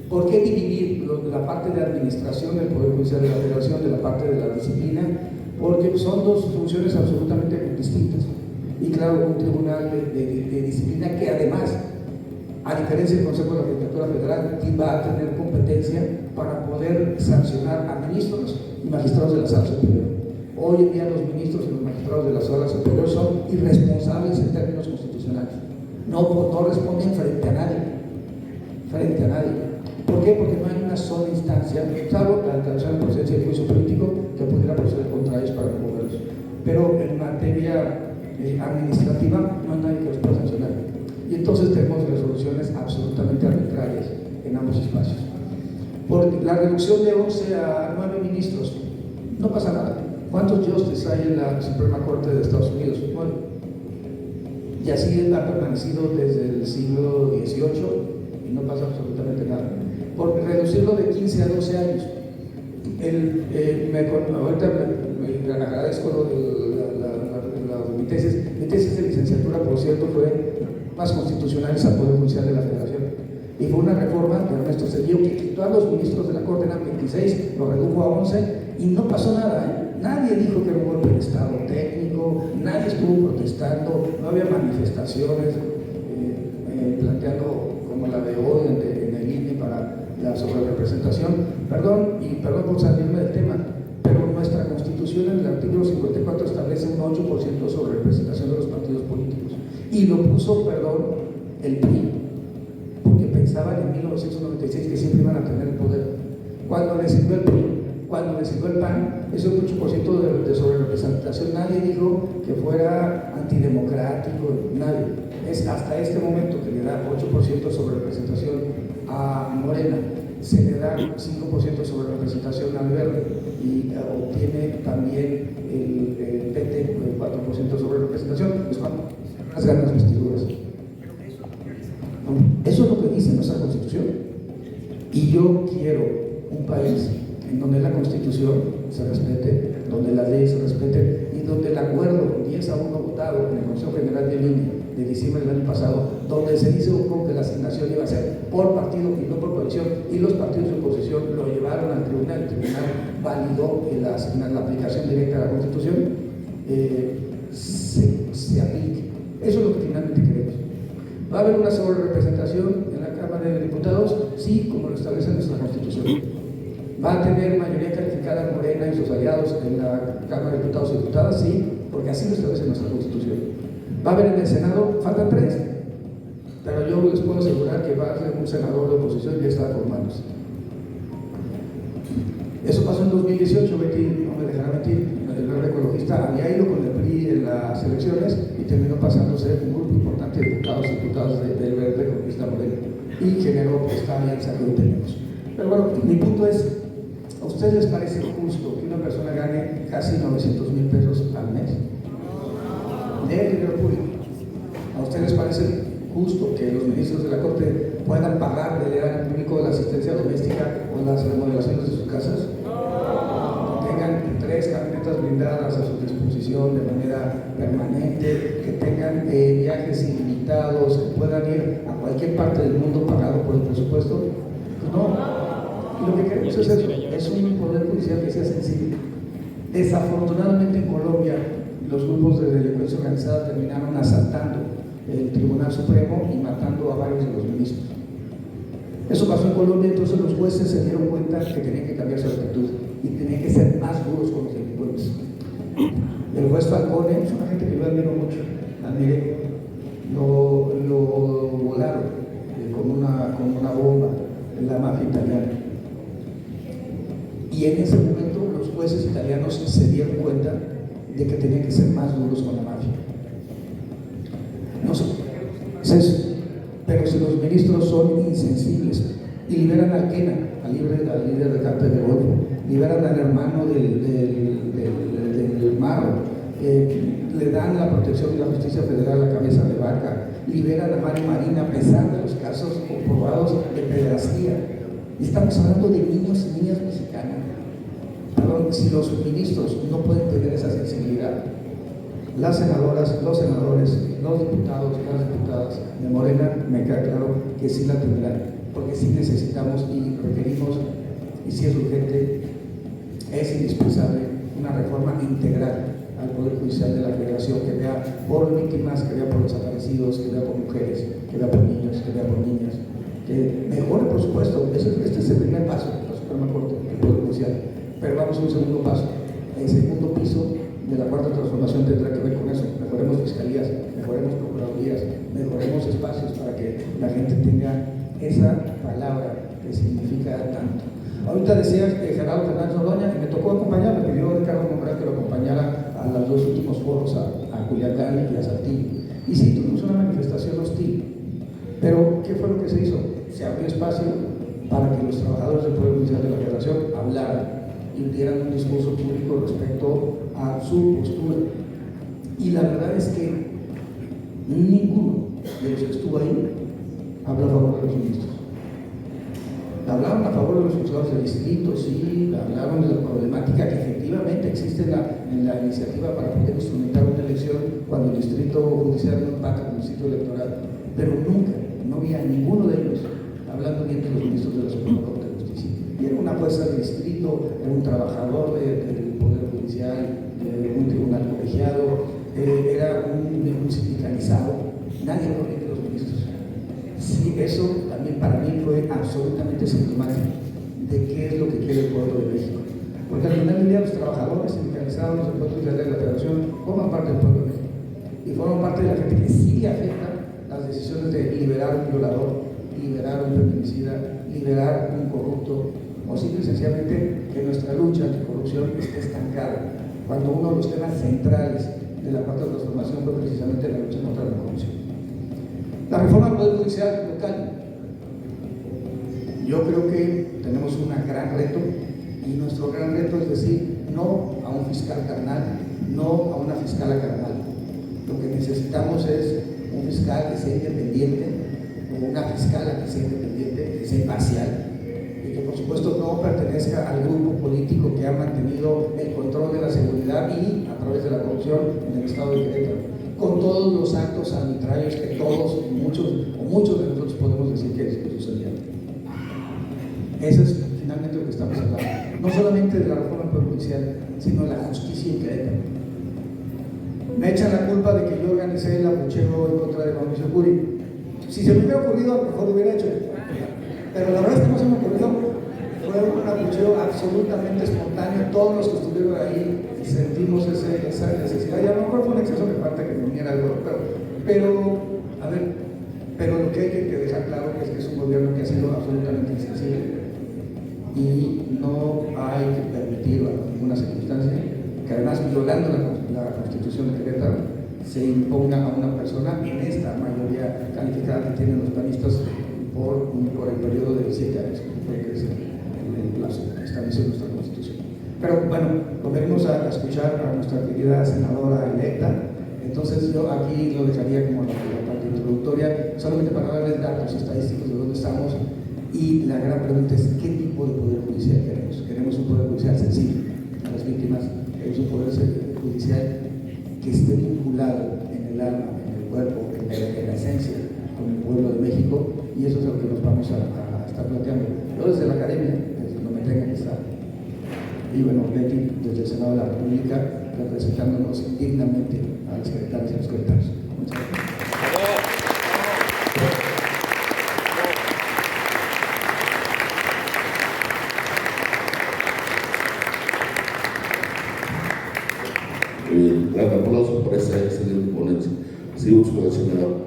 S5: ¿Por qué dividir la parte de administración del Poder Judicial de la Federación de la parte de la disciplina? Porque son dos funciones absolutamente distintas. Y claro, un tribunal de disciplina que además, a diferencia del Consejo de la Judicatura Federal, va a tener competencia para poder sancionar a ministros y magistrados de la Sala Superior. Hoy en día los ministros y los magistrados de la Sala Superior son irresponsables en términos constitucionales. No responden frente a nadie. ¿Por qué? Porque no hay una sola instancia, salvo la declaración de procedencia del juicio político, que pudiera proceder contra ellos para removerlos. Pero en materia administrativa no hay nadie que los pueda sancionar. Y entonces tenemos resoluciones absolutamente arbitrarias en ambos espacios. Por la reducción de 11 a 9 ministros, no pasa nada. ¿Cuántos jueces hay en la Suprema Corte de Estados Unidos? Bueno, y así ha permanecido desde el siglo XVIII y no pasa absolutamente nada. Por reducirlo de 15 a 12 años. Ahorita me agradezco lo de mi tesis. Mi tesis de licenciatura, por cierto, fue más constitucionales al Poder Judicial de la Federación. Y fue una reforma de Ernesto Zedillo que quitó a los ministros de la Corte, eran 26, lo redujo a 11 y no pasó nada. Nadie dijo que era un golpe de Estado técnico, nadie estuvo protestando, no había manifestaciones planteando como la de hoy en el INE para la sobrerepresentación. Perdón por salirme del tema, pero nuestra Constitución en el artículo 54 establece un 8% sobre representación de los partidos políticos. Y lo puso, el PRI, porque pensaban en 1996 que siempre iban a tener el poder. Cuando les sirvió el PRI, cuando les sirvió el PAN, ese 8% de sobrerepresentación, nadie dijo que fuera antidemocrático, nadie. Es hasta este momento que le da 8% sobre representación a Morena, se le da 5% sobre representación al Verde y obtiene también el PT 4% sobre representación, es cuando las ganas vestiduras. Eso es lo que dice nuestra Constitución. Y yo quiero un país en donde la Constitución se respete, donde las leyes se respeten y donde el acuerdo 10-1 votado en el Consejo General de INE de diciembre del año pasado, donde se hizo que la asignación iba a ser por partido y no por coalición, y los partidos de oposición lo llevaron al tribunal, el tribunal validó la aplicación directa de la Constitución, se aplique. Eso es lo que finalmente queremos. ¿Va a haber una sobrerepresentación en la Cámara de Diputados? Sí, como lo establece nuestra Constitución. ¿Va a tener mayoría calificada Morena y sus aliados en la Cámara de Diputados y Diputadas? Sí, porque así lo establece nuestra Constitución. ¿Va a haber en el Senado? Faltan 3. Pero yo les puedo asegurar que va a ser un senador de oposición y ya está formándose. Eso pasó en 2018, Betty no me dejará mentir. El Verde Ecologista había ido con el PRI en las elecciones y terminó pasándose un grupo importante de diputados del Verde Ecologista Moreno y generó esta alianza que hoy tenemos. Pero bueno, mi punto es, ¿a ustedes les parece justo que una persona gane casi 900,000 pesos al mes de dinero público? ¿A ustedes les parece justo que los ministros de la Corte puedan pagar del erario público la asistencia doméstica o las remodelaciones de sus casas? Que tengan 3 camionetas blindadas a su disposición de manera permanente, que tengan viajes ilimitados, que puedan ir a cualquier parte del mundo pagado por el presupuesto. No, lo que queremos es eso, es un poder judicial que sea sensible. Desafortunadamente en Colombia los grupos de delincuencia organizada terminaron asaltando el Tribunal Supremo y matando a varios de los ministros. Eso pasó en Colombia, entonces los jueces se dieron cuenta que tenían que cambiar su actitud y tenían que ser más duros con los delincuentes. El juez Falcone es una gente que yo admiro mucho, admiré, lo volaron con una bomba en la mafia italiana. Y en ese momento los jueces italianos se dieron cuenta de que tenían que ser más duros con la mafia. No sé, es eso. Pero si los ministros son insensibles y liberan a Kena, al líder de Cártel de Golfo, liberan al hermano del Marro, le dan la protección de la justicia federal a la cabeza de vaca, liberan a Mario Marina a pesar de los casos comprobados de pederastía. Estamos hablando de niños y niñas mexicanas. Perdón, si los ministros no pueden tener esa sensibilidad, las senadoras, los senadores, los diputados, las diputadas de Morena, me queda claro que sí la tendrán, porque sí necesitamos y requerimos, y si es urgente, es indispensable una reforma integral al Poder Judicial de la Federación, que vea por víctimas, que vea por los desaparecidos, que vea por mujeres, que vea por niños, que vea por niñas, que mejore, por supuesto. Este es el primer paso, la Suprema Corte, el Poder Judicial, pero vamos a un segundo paso. El segundo piso de la cuarta transformación tendrá que ver con eso. Mejoremos fiscalías, mejoremos procuradurías, mejoremos espacios para que la gente tenga esa palabra que significa tanto. Ahorita decía Gerardo Fernández Noroña, y me tocó acompañar, me pidió Ricardo Monreal que lo acompañara a los dos últimos foros, a Culiacán y a Saltillo. Y sí, tuvimos una manifestación hostil, pero ¿qué fue lo que se hizo? Se abrió espacio para que los trabajadores del Poder Judicial de la Federación hablaran y dieran un discurso público respecto a su postura. Y la verdad es que ninguno de los que estuvo ahí habló a favor de los ministros. Hablaron a favor de los juzgados de distrito, sí, hablaron de la problemática que efectivamente existe en la iniciativa para poder instrumentar una elección cuando el distrito judicial no empata con el distrito electoral, pero nunca, no había ninguno de ellos hablando bien de los ministros de la Suprema Corte de Justicia. Y era una fuerza de distrito, era un trabajador del Poder Judicial, de un tribunal colegiado, era un sindicalizado, nadie habló bien de los ministros. Sí, eso también para mí fue absolutamente sintomático de qué es lo que quiere el pueblo de México. Porque al final del día los trabajadores sindicalizados del Poder Judicial de la Federación forman parte del pueblo de México y forman parte de la gente que sí le afecta las decisiones de liberar un violador, liberar un feminicida, liberar un corrupto, o simple y sencillamente que nuestra lucha anticorrupción esté estancada, cuando uno de los temas centrales de la cuarta transformación fue precisamente la lucha contra la corrupción. La reforma del Poder Judicial local. Yo creo que tenemos un gran reto, y nuestro gran reto es decir no a un fiscal carnal, no a una fiscala carnal. Lo que necesitamos es un fiscal que sea independiente, o una fiscala que sea independiente, que sea imparcial, y que por supuesto no pertenezca al grupo político que ha mantenido el control de la seguridad y a través de la corrupción en el estado de Querétaro, con todos los actos arbitrarios que todos, muchos de nosotros podemos decir que sucedían. Eso es finalmente lo que estamos hablando. No solamente de la reforma del Poder Judicial, sino de la justicia en Querétaro. Me echan la culpa de que yo organicé el abucheo en contra de Mauricio Curi. Si se me hubiera ocurrido, a lo mejor lo hubiera hecho. Pero la verdad es que no se me ocurrió. Fue un abucheo absolutamente espontáneo. Todos los que estuvieron ahí sentimos esa necesidad. Y a lo mejor fue un exceso de falta que me uniera algo. Pero lo que hay que dejar claro es que es un gobierno que ha sido absolutamente insensible. Y no hay que permitir bajo ninguna circunstancia que, además violando la Constitución de Querétaro, se imponga a una persona en esta mayoría calificada que tienen los panistas por el periodo de 7 años, que es el plazo que establece nuestra Constitución. Pero bueno, volveremos a escuchar a nuestra querida senadora electa. Entonces yo aquí lo dejaría como la parte introductoria, solamente para darles datos estadísticos de dónde estamos. Y la gran pregunta es, ¿qué tipo de poder judicial queremos? ¿Queremos un poder judicial sensible a las víctimas? ¿Queremos un poder judicial que esté vinculado en el alma, en el cuerpo, en la esencia con el pueblo de México? Y eso es a lo que nos vamos a está planteando. Yo desde la academia, desde donde tenga que estar. Y bueno, Betty desde el Senado de la República, representándonos dignamente a las secretarias y a los secretarios. Muchas gracias.
S9: Gran aplauso por esa excelente ponencia. Seguimos con el senador.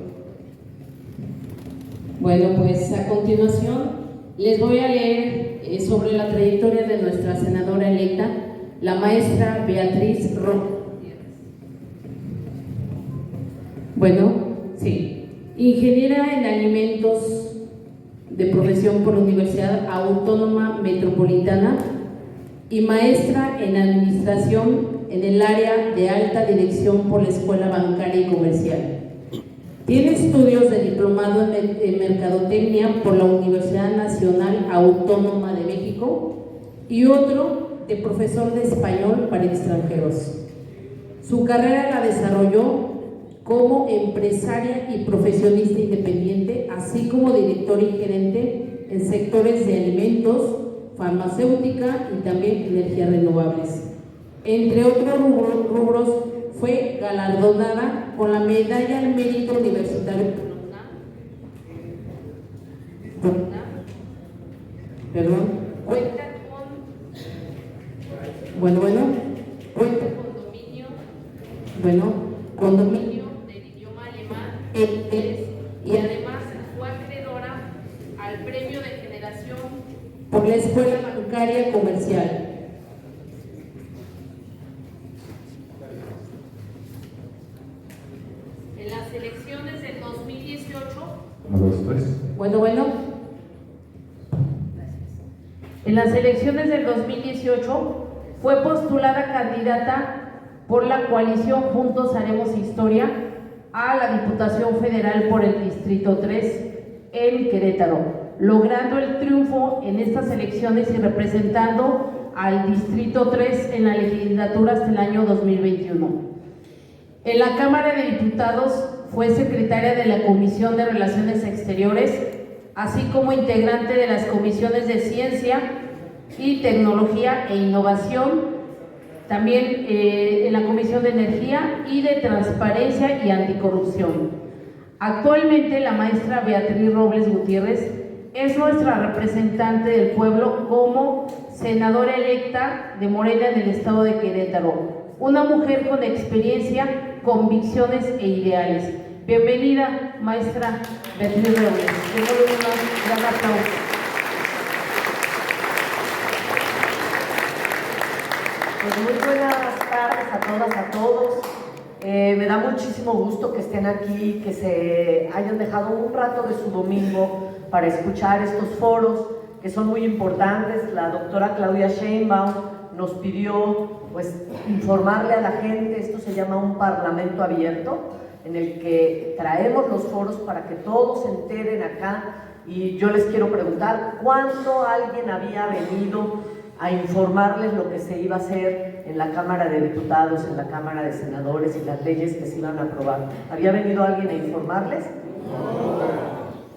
S3: Bueno, pues a continuación les voy a leer sobre la trayectoria de nuestra senadora electa, la maestra Beatriz Robles. Bueno, sí, ingeniera en alimentos de profesión por la Universidad Autónoma Metropolitana y maestra en administración en el área de alta dirección por la Escuela Bancaria y Comercial. Tiene estudios de diplomado en Mercadotecnia por la Universidad Nacional Autónoma de México y otro de profesor de español para extranjeros. Su carrera la desarrolló como empresaria y profesionista independiente, así como directora y gerente en sectores de alimentos, farmacéutica y también energías renovables. Entre otros rubros, fue galardonada con la Medalla al Mérito Universitario cuenta con dominio del idioma alemán e inglés, y además fue acreedora al premio de generación por la Escuela Bancaria Comercial. En las elecciones del 2018, en las elecciones del 2018 fue postulada candidata por la coalición Juntos Haremos Historia a la Diputación Federal por el Distrito 3 en Querétaro, logrando el triunfo en estas elecciones y representando al Distrito 3 en la legislatura hasta el año 2021. En la Cámara de Diputados fue secretaria de la Comisión de Relaciones Exteriores, así como integrante de las comisiones de Ciencia y Tecnología e Innovación, también en la Comisión de Energía y de Transparencia y Anticorrupción. Actualmente la maestra Beatriz Robles Gutiérrez es nuestra representante del pueblo como senadora electa de Morena en el estado de Querétaro, una mujer con experiencia, convicciones e ideales. Bienvenida, maestra Beatriz Robles. Démosle un gran aplauso.
S10: Pues muy buenas tardes a todas, a todos. Me da muchísimo gusto que estén aquí, que se hayan dejado un rato de su domingo para escuchar estos foros que son muy importantes. La doctora Claudia Sheinbaum nos pidió pues informarle a la gente. Esto se llama un parlamento abierto, en el que traemos los foros para que todos se enteren acá. Y yo les quiero preguntar, ¿cuándo alguien había venido a informarles lo que se iba a hacer en la Cámara de Diputados, en la Cámara de Senadores y las leyes que se iban a aprobar? ¿Había venido alguien a informarles?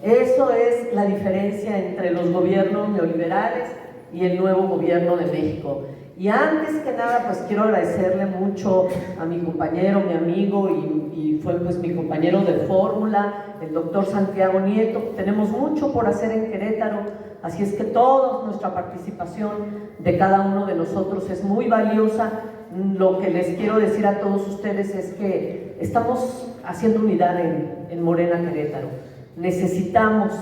S10: Eso es la diferencia entre los gobiernos neoliberales y el nuevo gobierno de México. Y antes que nada, pues quiero agradecerle mucho a mi compañero, mi amigo y fue pues mi compañero de fórmula, el doctor Santiago Nieto. Tenemos mucho por hacer en Querétaro, así es que toda nuestra participación de cada uno de nosotros es muy valiosa. Lo que les quiero decir a todos ustedes es que estamos haciendo unidad en Morena Querétaro. Necesitamos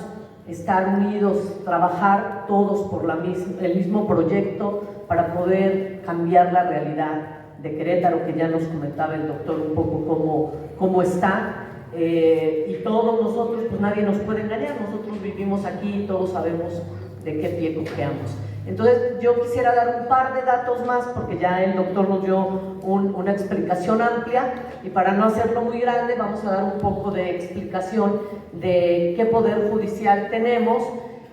S10: estar unidos, trabajar todos por el mismo proyecto para poder cambiar la realidad de Querétaro, que ya nos comentaba el doctor un poco cómo está. Y todos nosotros, pues nadie nos puede engañar, nosotros vivimos aquí y todos sabemos de qué pie cojeamos. Entonces yo quisiera dar un par de datos más, porque ya el doctor nos dio una explicación amplia, y para no hacerlo muy grande vamos a dar un poco de explicación de qué poder judicial tenemos.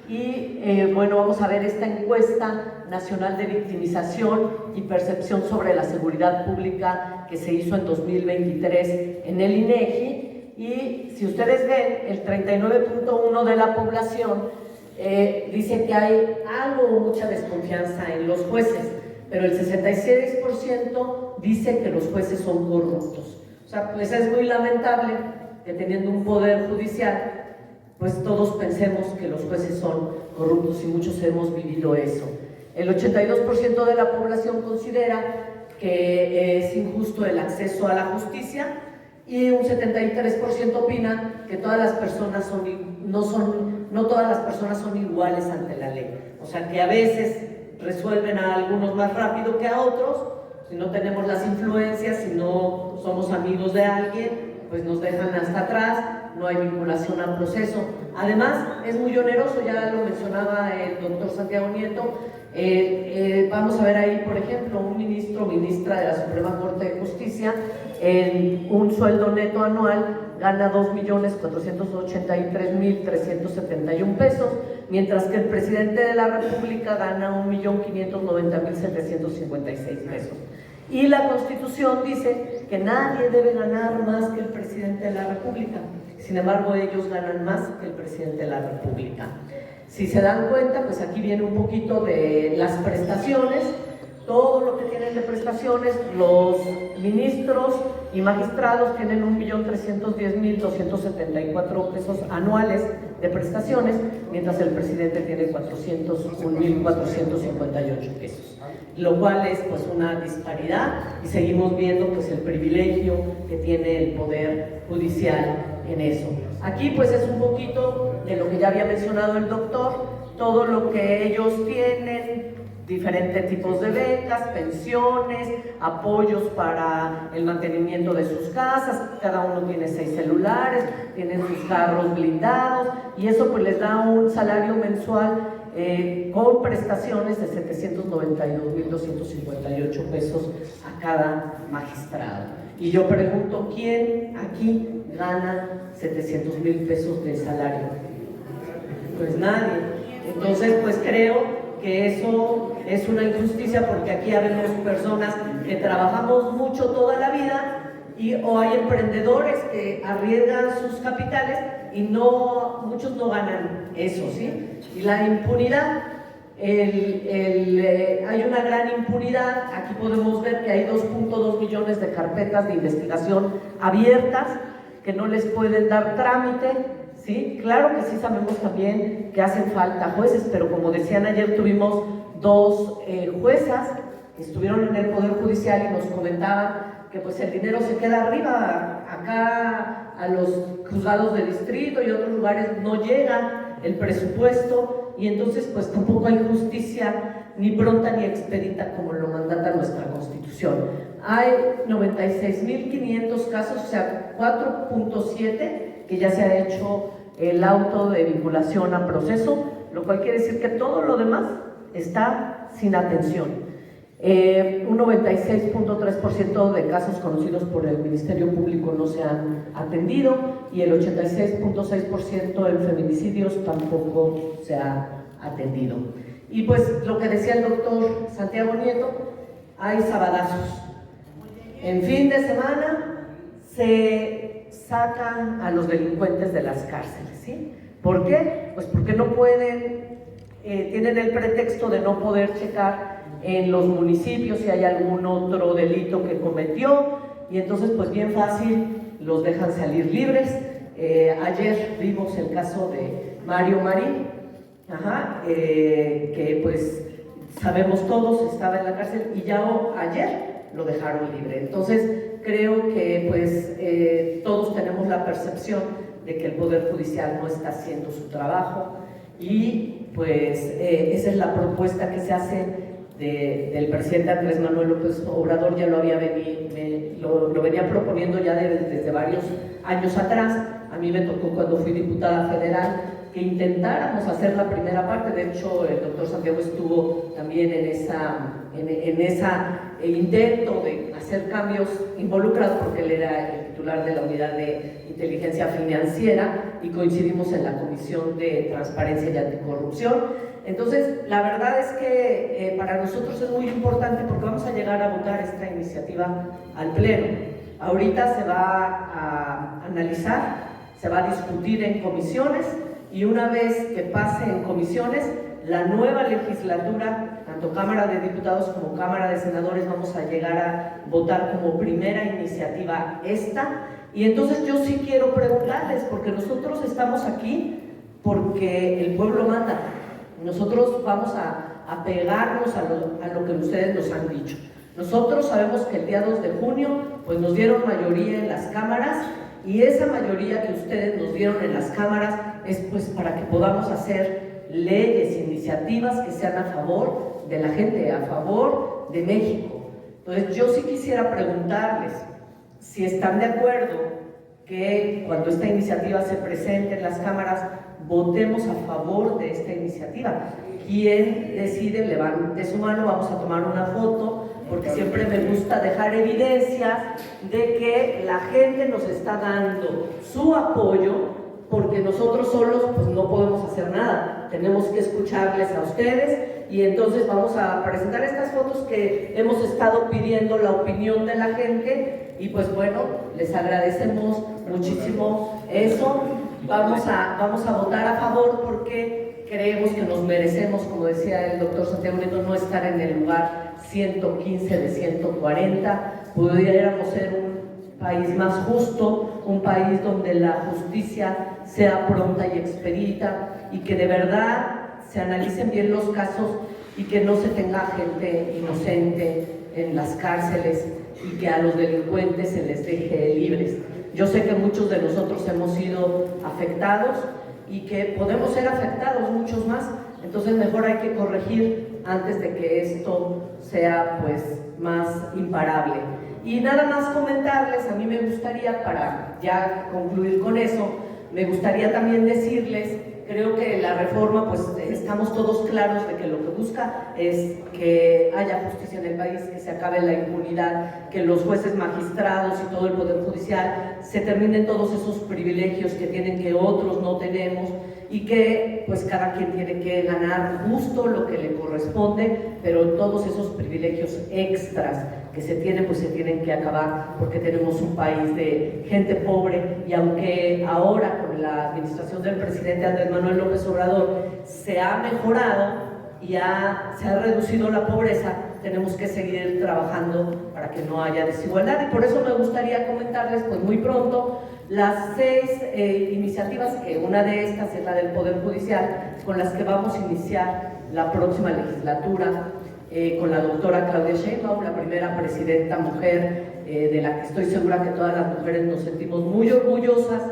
S10: Y bueno, vamos a ver esta encuesta nacional de victimización y percepción sobre la seguridad pública que se hizo en 2023 en el INEGI. Y si ustedes ven, el 39.1% de la población dice que hay algo o mucha desconfianza en los jueces, pero el 66% dice que los jueces son corruptos. O sea, pues es muy lamentable que teniendo un poder judicial, pues todos pensemos que los jueces son corruptos y muchos hemos vivido eso. El 82% de la población considera que es injusto el acceso a la justicia y un 73% opina que todas las personas no todas las personas son iguales ante la ley. O sea, que a veces resuelven a algunos más rápido que a otros, si no tenemos las influencias, si no somos amigos de alguien, pues nos dejan hasta atrás, no hay vinculación al proceso. Además, es muy oneroso, ya lo mencionaba el doctor Santiago Nieto. Vamos a ver ahí, por ejemplo, un ministro o ministra de la Suprema Corte de Justicia, un sueldo neto anual gana 2.483.371 pesos, mientras que el presidente de la República gana 1.590.756 pesos. Y la Constitución dice que nadie debe ganar más que el presidente de la República. Sin embargo, ellos ganan más que el presidente de la República. Si se dan cuenta, pues aquí viene un poquito de las prestaciones, todo lo que tienen de prestaciones. Los ministros y magistrados tienen 1.310.274 pesos anuales de prestaciones, mientras el presidente tiene 1.458 pesos, lo cual es pues una disparidad, y seguimos viendo pues el privilegio que tiene el Poder Judicial en eso. Aquí pues es un poquito de lo que ya había mencionado el doctor, todo lo que ellos tienen, diferentes tipos de becas, pensiones, apoyos para el mantenimiento de sus casas, cada uno tiene 6 celulares, tienen sus carros blindados, y eso pues les da un salario mensual con prestaciones de 792.258 pesos a cada magistrado. Y yo pregunto, ¿quién aquí gana 700,000 pesos de salario? Pues nadie. Entonces, pues creo que eso es una injusticia, porque aquí habemos personas que trabajamos mucho toda la vida, o hay emprendedores que arriesgan sus capitales y muchos no ganan eso, ¿sí? Y la impunidad, hay una gran impunidad. Aquí podemos ver que hay 2.2 millones de carpetas de investigación abiertas que no les pueden dar trámite, ¿sí? Claro que sí sabemos también que hacen falta jueces, pero como decían ayer, tuvimos 2 juezas que estuvieron en el Poder Judicial y nos comentaban que pues el dinero se queda arriba, acá a los juzgados de distrito y otros lugares no llega el presupuesto, y entonces pues tampoco hay justicia ni pronta ni expedita como lo mandata nuestra Constitución. Hay 96.500 casos, o sea, 4.7 que ya se ha hecho el auto de vinculación a proceso, lo cual quiere decir que todo lo demás está sin atención. Un 96.3% de casos conocidos por el Ministerio Público no se han atendido, y el 86.6% en feminicidios tampoco se ha atendido. Y pues lo que decía el doctor Santiago Nieto, hay sabadazos. En fin de semana se sacan a los delincuentes de las cárceles, ¿sí? ¿Por qué? Pues porque no pueden, tienen el pretexto de no poder checar en los municipios si hay algún otro delito que cometió, y entonces pues bien fácil los dejan salir libres. Ayer vimos el caso de Mario Marín, que pues sabemos todos estaba en la cárcel, y ya ayer lo dejaron libre. Entonces creo que pues todos tenemos la percepción de que el Poder Judicial no está haciendo su trabajo, y pues esa es la propuesta que se hace del presidente Andrés Manuel López Obrador. Ya lo venía proponiendo ya desde varios años atrás. A mí me tocó, cuando fui diputada federal, que intentáramos hacer la primera parte. De hecho, el doctor Santiago estuvo también en ese intento de hacer cambios involucrados, porque él era el titular de la unidad de inteligencia financiera, y coincidimos en la Comisión de Transparencia y Anticorrupción. Entonces, la verdad es que para nosotros es muy importante, porque vamos a llegar a votar esta iniciativa al Pleno. Ahorita se va a analizar, se va a discutir en comisiones, y una vez que pase en comisiones, la nueva legislatura, tanto Cámara de Diputados como Cámara de Senadores, vamos a llegar a votar como primera iniciativa esta. Y entonces yo sí quiero preguntarles, porque nosotros estamos aquí porque el pueblo manda. Nosotros vamos a pegarnos a lo que ustedes nos han dicho. Nosotros sabemos que el día 2 de junio pues nos dieron mayoría en las cámaras, y esa mayoría que ustedes nos dieron en las cámaras es pues para que podamos hacer leyes, iniciativas que sean a favor de la gente, a favor de México. Entonces yo sí quisiera preguntarles si están de acuerdo que cuando esta iniciativa se presente en las cámaras, votemos a favor de esta iniciativa. Quien decide, levante su mano, vamos a tomar una foto, porque siempre me gusta dejar evidencias de que la gente nos está dando su apoyo, porque nosotros solos pues no podemos hacer nada, tenemos que escucharles a ustedes. Y entonces vamos a presentar estas fotos que hemos estado pidiendo la opinión de la gente, y pues bueno, les agradecemos muchísimo eso. Vamos a votar a favor porque creemos que nos merecemos, como decía el doctor Santiago Nieto, no estar en el lugar 115 de 140. Pudiéramos ser un país más justo, un país donde la justicia sea pronta y expedita, y que de verdad se analicen bien los casos y que no se tenga gente inocente en las cárceles y que a los delincuentes se les deje libres. Yo sé que muchos de nosotros hemos sido afectados y que podemos ser afectados muchos más, entonces mejor hay que corregir antes de que esto sea pues más imparable. Y nada más comentarles, a mí me gustaría, para ya concluir con eso, me gustaría también decirles, creo que la reforma, pues estamos todos claros de que lo que busca es que haya justicia en el país, que se acabe la impunidad, que los jueces, magistrados y todo el Poder Judicial se terminen todos esos privilegios que tienen que otros no tenemos, y que pues cada quien tiene que ganar justo lo que le corresponde, pero todos esos privilegios extras que se tienen, pues se tienen que acabar, porque tenemos un país de gente pobre. Y aunque ahora con la administración del presidente Andrés Manuel López Obrador se ha mejorado y se ha reducido la pobreza, tenemos que seguir trabajando para que no haya desigualdad. Y por eso me gustaría comentarles pues muy pronto las 6 iniciativas, que una de estas es la del Poder Judicial, con las que vamos a iniciar la próxima legislatura, con la doctora Claudia Sheinbaum, la primera presidenta mujer, de la que estoy segura que todas las mujeres nos sentimos muy orgullosas,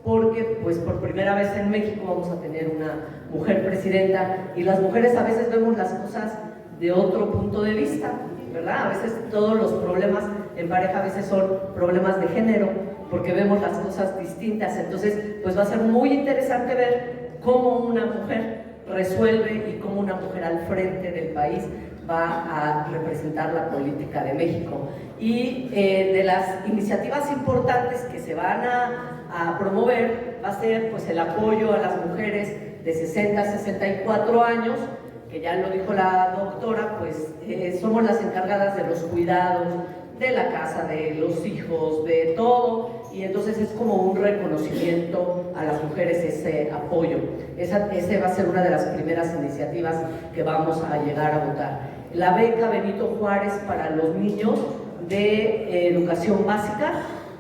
S10: porque pues por primera vez en México vamos a tener una mujer presidenta, y las mujeres a veces vemos las cosas de otro punto de vista, ¿verdad? A veces todos los problemas en pareja a veces son problemas de género, porque vemos las cosas distintas. Entonces pues va a ser muy interesante ver cómo una mujer resuelve y cómo una mujer al frente del país va a representar la política de México. Y de las iniciativas importantes que se van a promover va a ser pues el apoyo a las mujeres de 60 a 64 años, que ya lo dijo la doctora, pues somos las encargadas de los cuidados, de la casa, de los hijos, de todo, y entonces es como un reconocimiento a las mujeres, ese apoyo. Ese va a ser una de las primeras iniciativas que vamos a llegar a votar. La beca Benito Juárez para los niños de educación básica.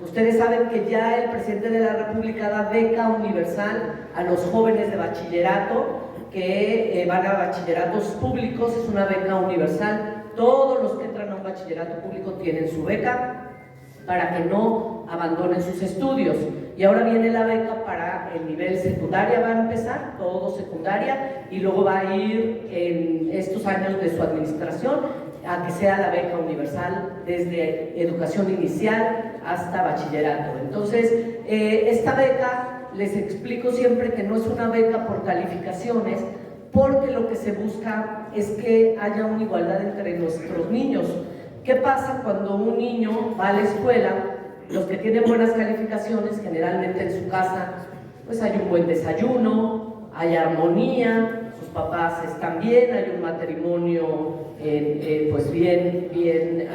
S10: Ustedes saben que ya el presidente de la República da beca universal a los jóvenes de bachillerato que van a bachilleratos públicos. Es una beca universal. Todos los que entran a un bachillerato público tienen su beca para que no abandonen sus estudios. Y ahora viene la beca para el nivel secundaria, va a empezar todo secundaria, y luego va a ir en estos años de su administración a que sea la beca universal desde educación inicial hasta bachillerato. Entonces, esta beca, les explico siempre que no es una beca por calificaciones, porque lo que se busca es que haya una igualdad entre nuestros niños. ¿Qué pasa cuando un niño va a la escuela? Los que tienen buenas calificaciones, generalmente en su casa, pues hay un buen desayuno, hay armonía, sus papás están bien, hay un matrimonio pues bien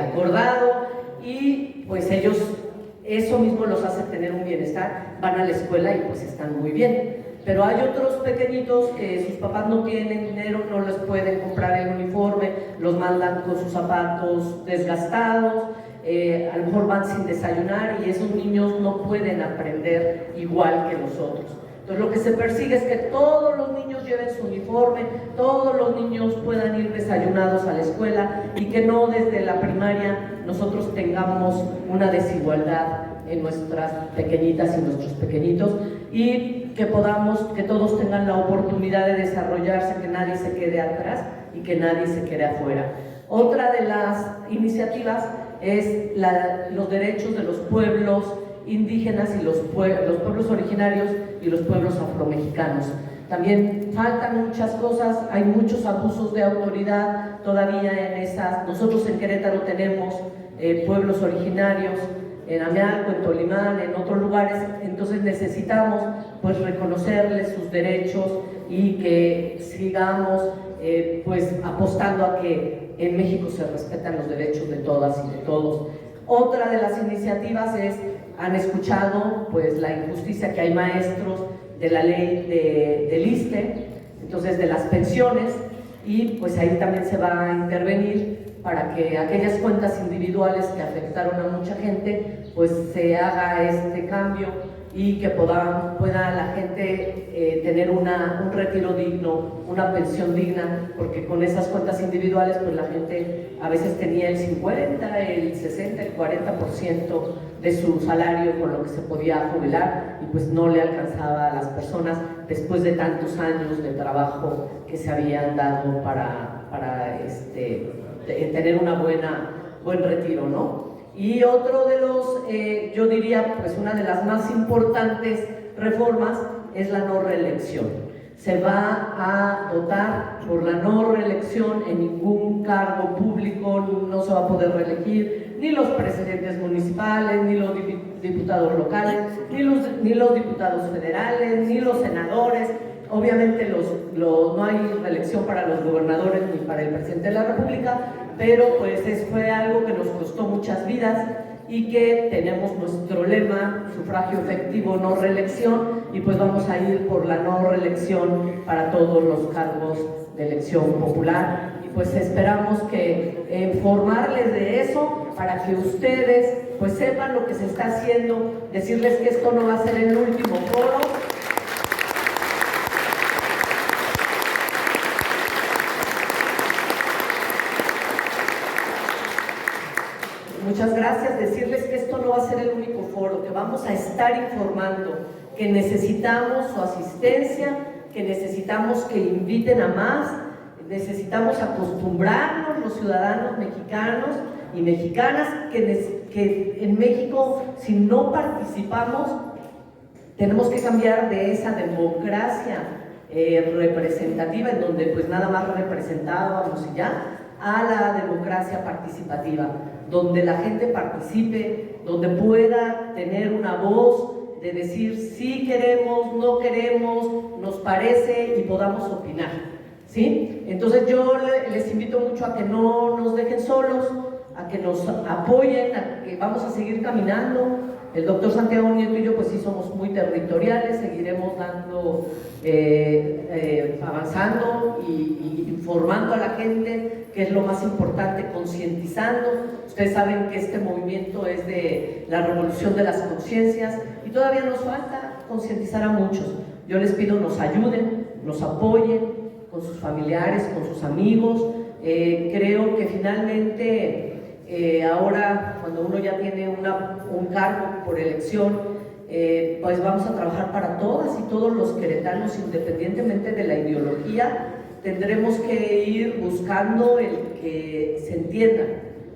S10: acordado, y pues ellos eso mismo los hace tener un bienestar, van a la escuela y pues están muy bien. Pero hay otros pequeñitos que sus papás no tienen dinero, no les pueden comprar el uniforme, los mandan con sus zapatos desgastados, a lo mejor van sin desayunar y esos niños no pueden aprender igual que nosotros. Entonces lo que se persigue es que todos los niños lleven su uniforme, todos los niños puedan ir desayunados a la escuela y que no desde la primaria nosotros tengamos una desigualdad en nuestras pequeñitas y nuestros pequeñitos, y que todos tengan la oportunidad de desarrollarse, que nadie se quede atrás y que nadie se quede afuera. Otra de las iniciativas es los derechos de los pueblos indígenas y los pueblos originarios y los pueblos afromexicanos. También faltan muchas cosas, hay muchos abusos de autoridad todavía en esas. Nosotros en Querétaro tenemos pueblos originarios, en Amealco, en Tolimán, en otros lugares, entonces necesitamos pues reconocerles sus derechos y que sigamos pues apostando a que en México se respetan los derechos de todas y de todos. Otra de las iniciativas han escuchado pues la injusticia que hay maestros de la ley del ISSSTE, entonces de las pensiones, y pues ahí también se va a intervenir para que aquellas cuentas individuales que afectaron a mucha gente, pues se haga este cambio y que pueda la gente tener un retiro digno, una pensión digna, porque con esas cuentas individuales pues la gente a veces tenía el 50, el 60, el 40% de su salario con lo que se podía jubilar y pues no le alcanzaba a las personas después de tantos años de trabajo que se habían dado para tener buen retiro, ¿no? Y otro de los, yo diría, pues una de las más importantes reformas es la no reelección. Se va a votar por la no reelección en ningún cargo público, no se va a poder reelegir ni los presidentes municipales, ni los diputados locales, ni los diputados federales, ni los senadores. Obviamente no hay reelección para los gobernadores ni para el presidente de la República, pero pues fue algo que nos costó muchas vidas y que tenemos nuestro lema, sufragio efectivo, no reelección, y pues vamos a ir por la no reelección para todos los cargos de elección popular. Y pues esperamos que informarles de eso para que ustedes pues sepan lo que se está haciendo, decirles que esto no va a ser el último foro. Muchas gracias, decirles que esto no va a ser el único foro, que vamos a estar informando, que necesitamos su asistencia, que necesitamos que inviten a más, necesitamos acostumbrarnos los ciudadanos mexicanos y mexicanas que en México, si no participamos, tenemos que cambiar de esa democracia representativa, en donde pues nada más representábamos y ya, a la democracia participativa, donde la gente participe, donde pueda tener una voz de decir sí queremos, no queremos, nos parece y podamos opinar, ¿sí? Entonces yo les invito mucho a que no nos dejen solos, a que nos apoyen, a que vamos a seguir caminando. El doctor Santiago Nieto y yo pues sí somos muy territoriales, seguiremos avanzando y informando a la gente, que es lo más importante, concientizando. Ustedes saben que este movimiento es de la revolución de las conciencias y todavía nos falta concientizar a muchos. Yo les pido nos ayuden, nos apoyen con sus familiares, con sus amigos. Creo que finalmente ahora cuando uno ya tiene un cargo por elección, pues vamos a trabajar para todas y todos los queretanos, independientemente de la ideología. Tendremos que ir buscando el que se entienda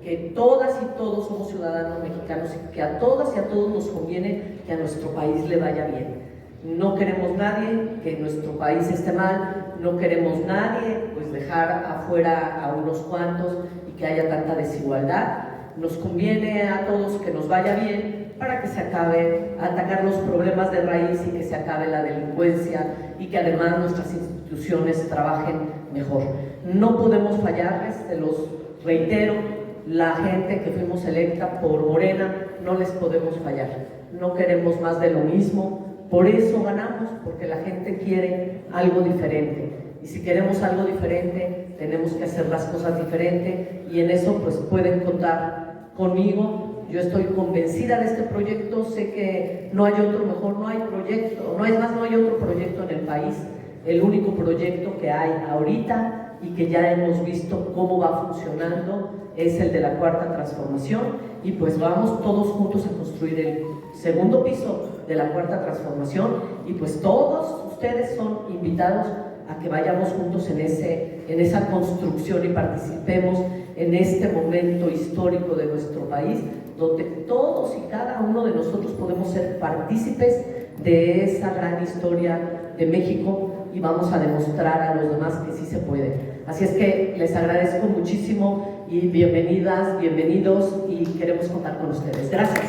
S10: que todas y todos somos ciudadanos mexicanos y que a todas y a todos nos conviene que a nuestro país le vaya bien. No queremos nadie que nuestro país esté mal, no queremos nadie pues dejar afuera a unos cuantos y que haya tanta desigualdad. Nos conviene a todos que nos vaya bien para que se acabe atacar los problemas de raíz y que se acabe la delincuencia y que además nuestras instituciones trabajen mejor. No podemos fallarles, se los reitero, la gente que fuimos electa por Morena, no les podemos fallar. No queremos más de lo mismo, por eso ganamos, porque la gente quiere algo diferente. Y si queremos algo diferente, tenemos que hacer las cosas diferente, y en eso pues pueden contar conmigo. Yo estoy convencida de este proyecto, sé que no hay otro mejor, no hay proyecto, no hay otro proyecto en el país. El único proyecto que hay ahorita y que ya hemos visto cómo va funcionando es el de la Cuarta Transformación, y pues vamos todos juntos a construir el segundo piso de la Cuarta Transformación, y pues todos ustedes son invitados a que vayamos juntos en esa construcción y participemos en este momento histórico de nuestro país, donde todos y cada uno de nosotros podemos ser partícipes de esa gran historia de México, y vamos a demostrar a los demás que sí se puede. Así es que les agradezco muchísimo y bienvenidas, bienvenidos, y queremos contar con ustedes. Gracias.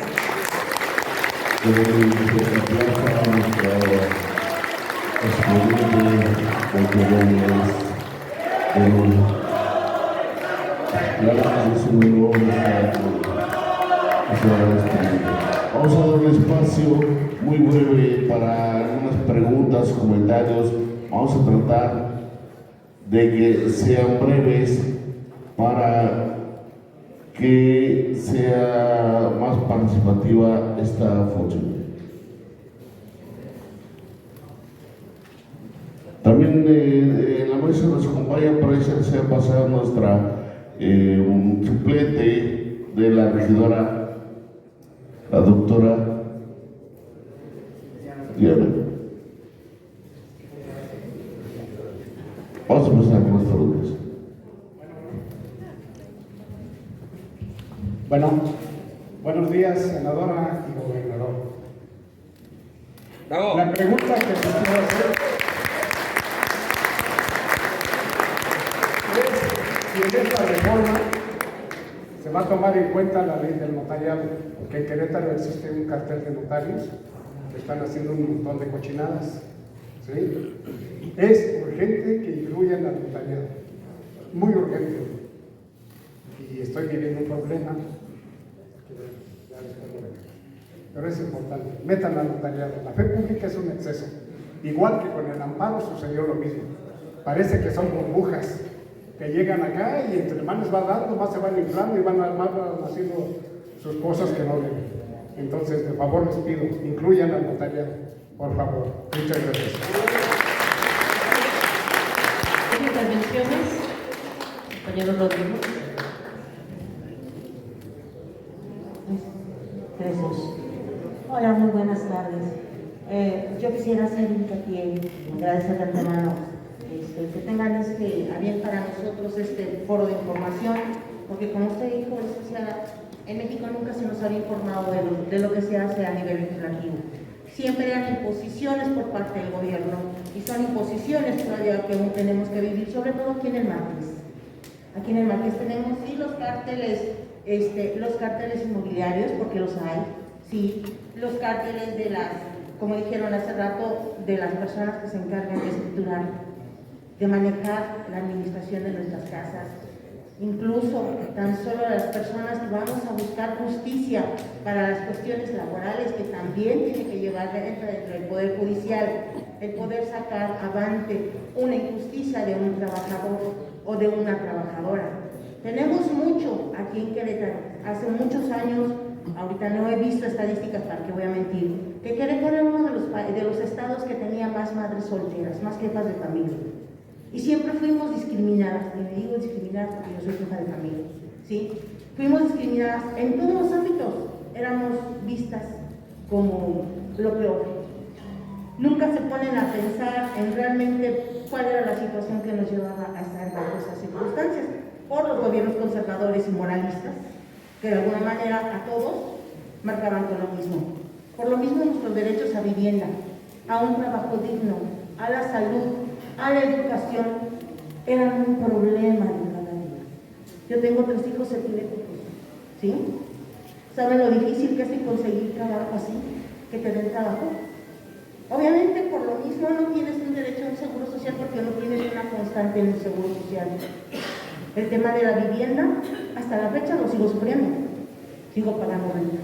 S9: Vamos a dar un espacio muy breve para algunas preguntas, comentarios. Vamos a tratar de que sean breves para que sea más participativa esta función. También en la mesa nos acompaña, parece ser pasar nuestra suplente de la regidora, la doctora Diana. Vamos a empezar con las preguntas.
S5: Bueno, buenos días, senadora y gobernador.
S1: ¡Bravo!
S5: La pregunta que les quiero hacer es si en esta reforma se va a tomar en cuenta la ley del notariado, porque en Querétaro existe un cartel de notarios que están haciendo un montón de cochinadas. ¿Sí? Es urgente que incluyan al notariado, muy urgente. Y estoy viviendo un problema, pero es importante. Metan al notariado. La fe pública es un exceso. Igual que con el amparo sucedió lo mismo. Parece que son burbujas que llegan acá y entre más les va dando, más se van inflando y van haciendo sus cosas que no deben. Entonces, de favor les pido, incluyan al notariado, por favor. Muchas gracias.
S3: Intervenciones, compañero Rodrigo.
S11: Hola, muy buenas tardes. Yo quisiera hacer hincapié, agradecer de antemano que tengan a bien para nosotros este foro de información, porque como usted dijo, licenciada, en México nunca se nos había informado de lo que se hace a nivel legislativo. Siempre eran imposiciones por parte del gobierno, y son imposiciones todavía que aún tenemos que vivir, sobre todo aquí en el Marqués. Aquí en el Marqués tenemos sí los cárteles inmobiliarios, porque los hay, sí, los cárteles de las, como dijeron hace rato, de las personas que se encargan de escriturar, de manejar la administración de nuestras casas, incluso tan solo las personas que vamos a buscar justicia para las cuestiones laborales, que también tiene que llevar dentro del Poder Judicial, el poder sacar avante una injusticia de un trabajador o de una trabajadora. Tenemos mucho aquí en Querétaro. Hace muchos años, ahorita no he visto estadísticas, para que voy a mentir, que Querétaro era uno de los estados que tenía más madres solteras, más jefas de familia. Y siempre fuimos discriminadas, y me digo discriminadas porque yo soy jefa de familia, ¿sí? Fuimos discriminadas en todos los ámbitos, éramos vistas como lo peor. Nunca se ponen a pensar en realmente cuál era la situación que nos llevaba a estar bajo esas circunstancias, por los gobiernos conservadores y moralistas, que de alguna manera a todos marcaban con lo mismo. Por lo mismo, nuestros derechos a vivienda, a un trabajo digno, a la salud, a la educación, eran un problema de cada día. Yo tengo 3 hijos epilépticos, ¿sí? ¿Saben lo difícil que es conseguir trabajo así? Que te den trabajo. Obviamente, por lo mismo, no tienes un derecho a un seguro social, porque no tienes una constante en el seguro social. El tema de la vivienda hasta la fecha lo sigo sufriendo, sigo pagando renta.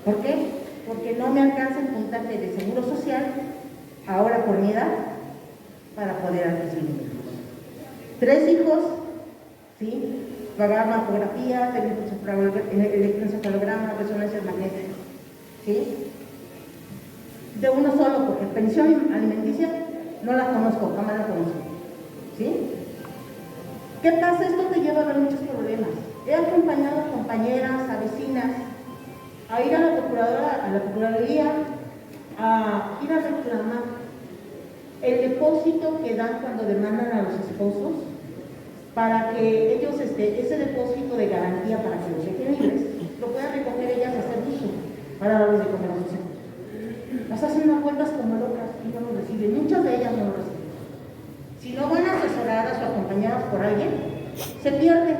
S11: ¿Por qué? Porque no me alcanza el puntaje de seguro social, ahora por mi edad, para poder adquirir. 3 hijos, ¿sí? Pagar mamografía, electroencefalograma, resonancias magnéticas, ¿sí? De uno solo, porque pensión alimenticia no la conozco, jamás la conozco, ¿sí? ¿Qué pasa? Esto te lleva a ver muchos problemas. He acompañado a compañeras, a vecinas, a ir a la Procuraduría, a ir a reclamar el depósito que dan cuando demandan a los esposos para que ellos, ese depósito de garantía para que los dejen libres, lo puedan recoger ellas y hacer uso para darles de comer a sus hijos. Las hacen unas cuentas como locas y no lo reciben, muchas de ellas no lo reciben. Si no van asesoradas o acompañadas por alguien, se pierden.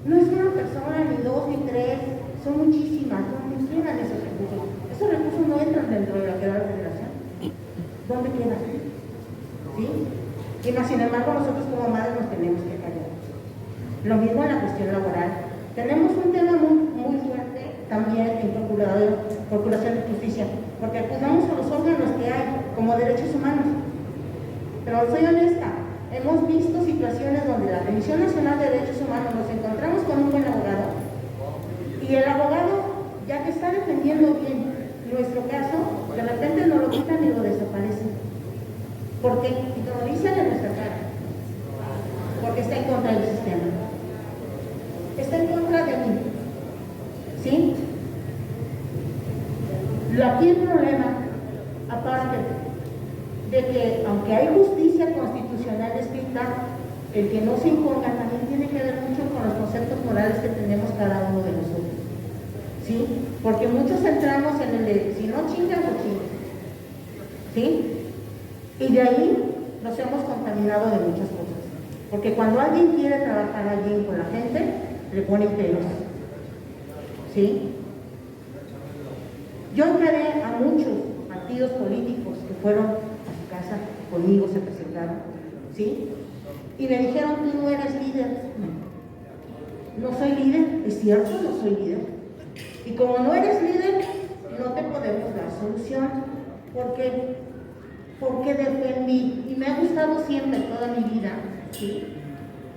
S11: No es una persona, ni 2, ni 3, son muchísimas, no quedan esos recursos. Esos recursos no entran dentro de la quebrada federación. ¿Dónde quedan? ¿Sí? Y más, sin embargo, nosotros como madres nos tenemos que callar. Lo mismo en la cuestión laboral. Tenemos un tema muy fuerte también en Procuración de Justicia, porque acudamos a los órganos que hay como derechos humanos. Pero soy honesta, hemos visto situaciones donde la Comisión Nacional de Derechos Humanos nos encontramos con un buen abogado y el abogado, ya que está defendiendo bien nuestro caso, de repente nos lo quitan y lo desaparecen. ¿Por qué? Y te lo dicen en nuestra cara. Porque está en contra del sistema. Está en contra de mí. ¿Sí? Aquí el problema, aparte de que aunque hay justicia constitucional escrita, el que no se imponga también tiene que ver mucho con los conceptos morales que tenemos cada uno de nosotros. ¿Sí? Porque muchos entramos en el de si no chingas, no chingas. ¿Sí? Y de ahí nos hemos contaminado de muchas cosas. Porque cuando alguien quiere trabajar alguien con la gente, le ponen pelos. ¿Sí? Yo encaré a muchos partidos políticos que fueron a su casa conmigo, se presentaron, ¿sí? Y me dijeron, tú no eres líder. No soy líder, es cierto, no soy líder. Y como no eres líder, no te podemos dar solución. ¿Por qué? Porque defendí, y me ha gustado siempre, toda mi vida, ¿sí?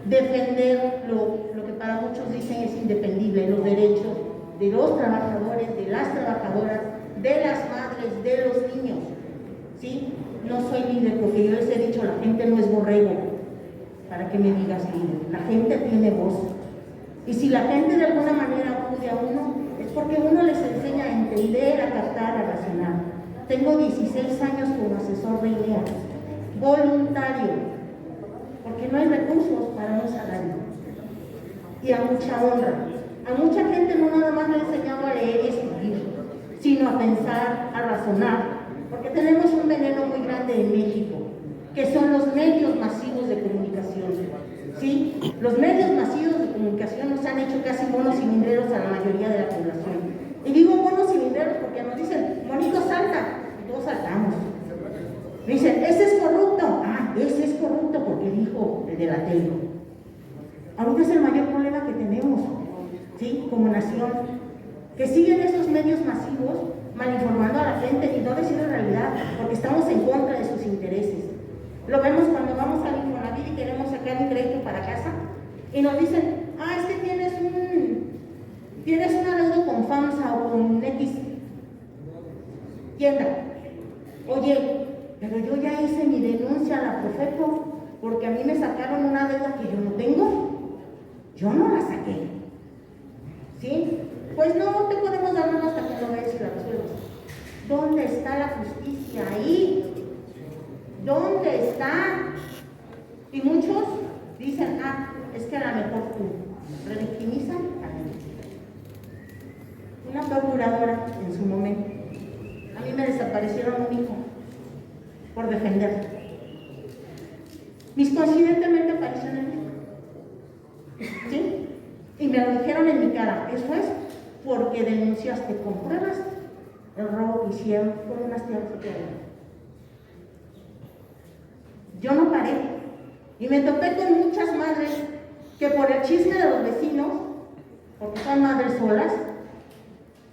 S11: Defender lo que para muchos dicen es indefendible, los derechos de los trabajadores, de las trabajadoras, de las madres, de los niños, ¿sí? No soy líder porque yo les he dicho, la gente no es borrego para que me digas líder, la gente tiene voz. Y si la gente de alguna manera acude a uno, es porque uno les enseña a entender, a captar, a razonar. Tengo 16 años como asesor de INEA, voluntario, porque no hay recursos para un salario. Y a mucha honra. A mucha gente no nada más le he enseñado a leer y escribir, sino a pensar, a razonar, porque tenemos un veneno muy grande en México, que son los medios masivos de comunicación. ¿Sí? Los medios masivos de comunicación nos han hecho casi monos cilindreros a la mayoría de la población. Y digo monos cilindreros porque nos dicen, monito salta, y todos saltamos. Dicen, ese es corrupto. Ah, ese es corrupto porque dijo el de la tele. Ahorita es el mayor problema que tenemos, ¿sí? Como nación, que siguen esos medios masivos malinformando a la gente y no decir la realidad, porque estamos en contra de sus intereses. Lo vemos cuando vamos al Infonavit y queremos sacar un crédito para casa y nos dicen, ah, es que tienes un adeudo con FAMSA o con X tienda. Oye, pero yo ya hice mi denuncia a la Profeco porque a mí me sacaron una deuda que yo no tengo. Yo no la saqué. ¿Sí? Pues no te podemos dar nada hasta que lo veas y la resuelvas. ¿Dónde está la justicia ahí? ¿Dónde está? Y muchos dicen, ah, es que a lo mejor tú revictimizan a mí. Una procuradora en su momento, a mí me desaparecieron un hijo por defender. Mis coincidentemente apareció en el libro. ¿Sí? Y me lo dijeron en mi cara, eso es porque denunciaste con pruebas el robo que hicieron por unas tierras que quedaron. Yo no paré y me topé con muchas madres que por el chisme de los vecinos, porque son madres solas,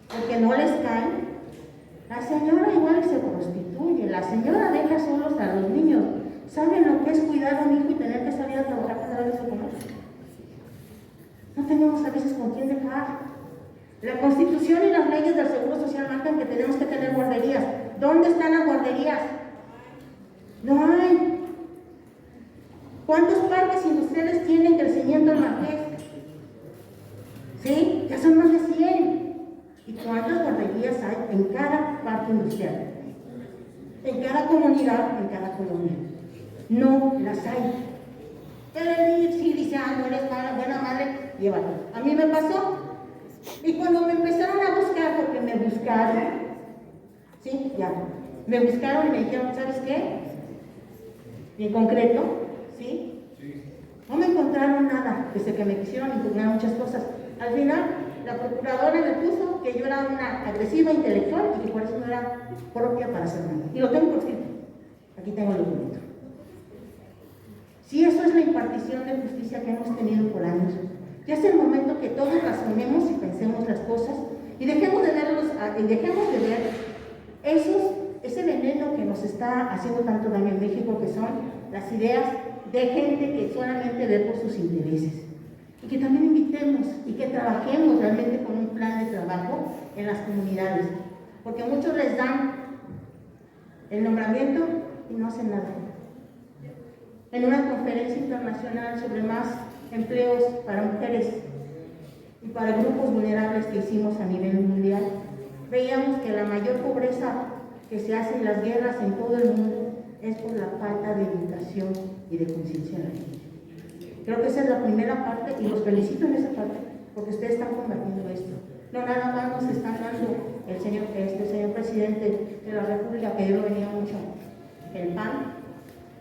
S11: porque no les caen, la señora igual se prostituye, la señora deja solos a los niños. ¿Saben lo que es cuidar a un hijo y tener que salir a trabajar para darle su comer? No tenemos a veces con quién dejar. La Constitución y las leyes del Seguro Social marcan que tenemos que tener guarderías. ¿Dónde están las guarderías? No hay. ¿Cuántos parques industriales tienen crecimiento en Marqués? ¿Sí? Ya son más de 100. ¿Y cuántas guarderías hay en cada parque industrial? En cada comunidad, en cada colonia. No las hay. Pero el sí dice, no eres mala, buena madre, llévate. A mí me pasó. Y cuando me empezaron a buscar, porque me buscaron, sí, ya, me buscaron y me dijeron, ¿sabes qué? Y en concreto, ¿sí? No me encontraron nada, desde que me quisieron impugnar muchas cosas. Al final, la procuradora me puso que yo era una agresiva intelectual y que por eso no era propia para hacer nada. Y lo tengo por escrito. Aquí tengo el documento. Si eso es la impartición de justicia que hemos tenido por años, ya es el momento que todos razonemos y pensemos las cosas y dejemos de ver ese veneno que nos está haciendo tanto daño en México, que son las ideas de gente que solamente ve por sus intereses. Y que también invitemos y que trabajemos realmente con un plan de trabajo en las comunidades, porque muchos les dan el nombramiento y no hacen nada. En una conferencia internacional sobre más empleos para mujeres y para grupos vulnerables que hicimos a nivel mundial, veíamos que la mayor pobreza que se hace en las guerras en todo el mundo es por la falta de educación y de conciencia en la gente. Creo que esa es la primera parte y los felicito en esa parte porque ustedes están combatiendo esto. No nada más nos están dando el señor presidente de la República, que yo lo venía mucho, el pan,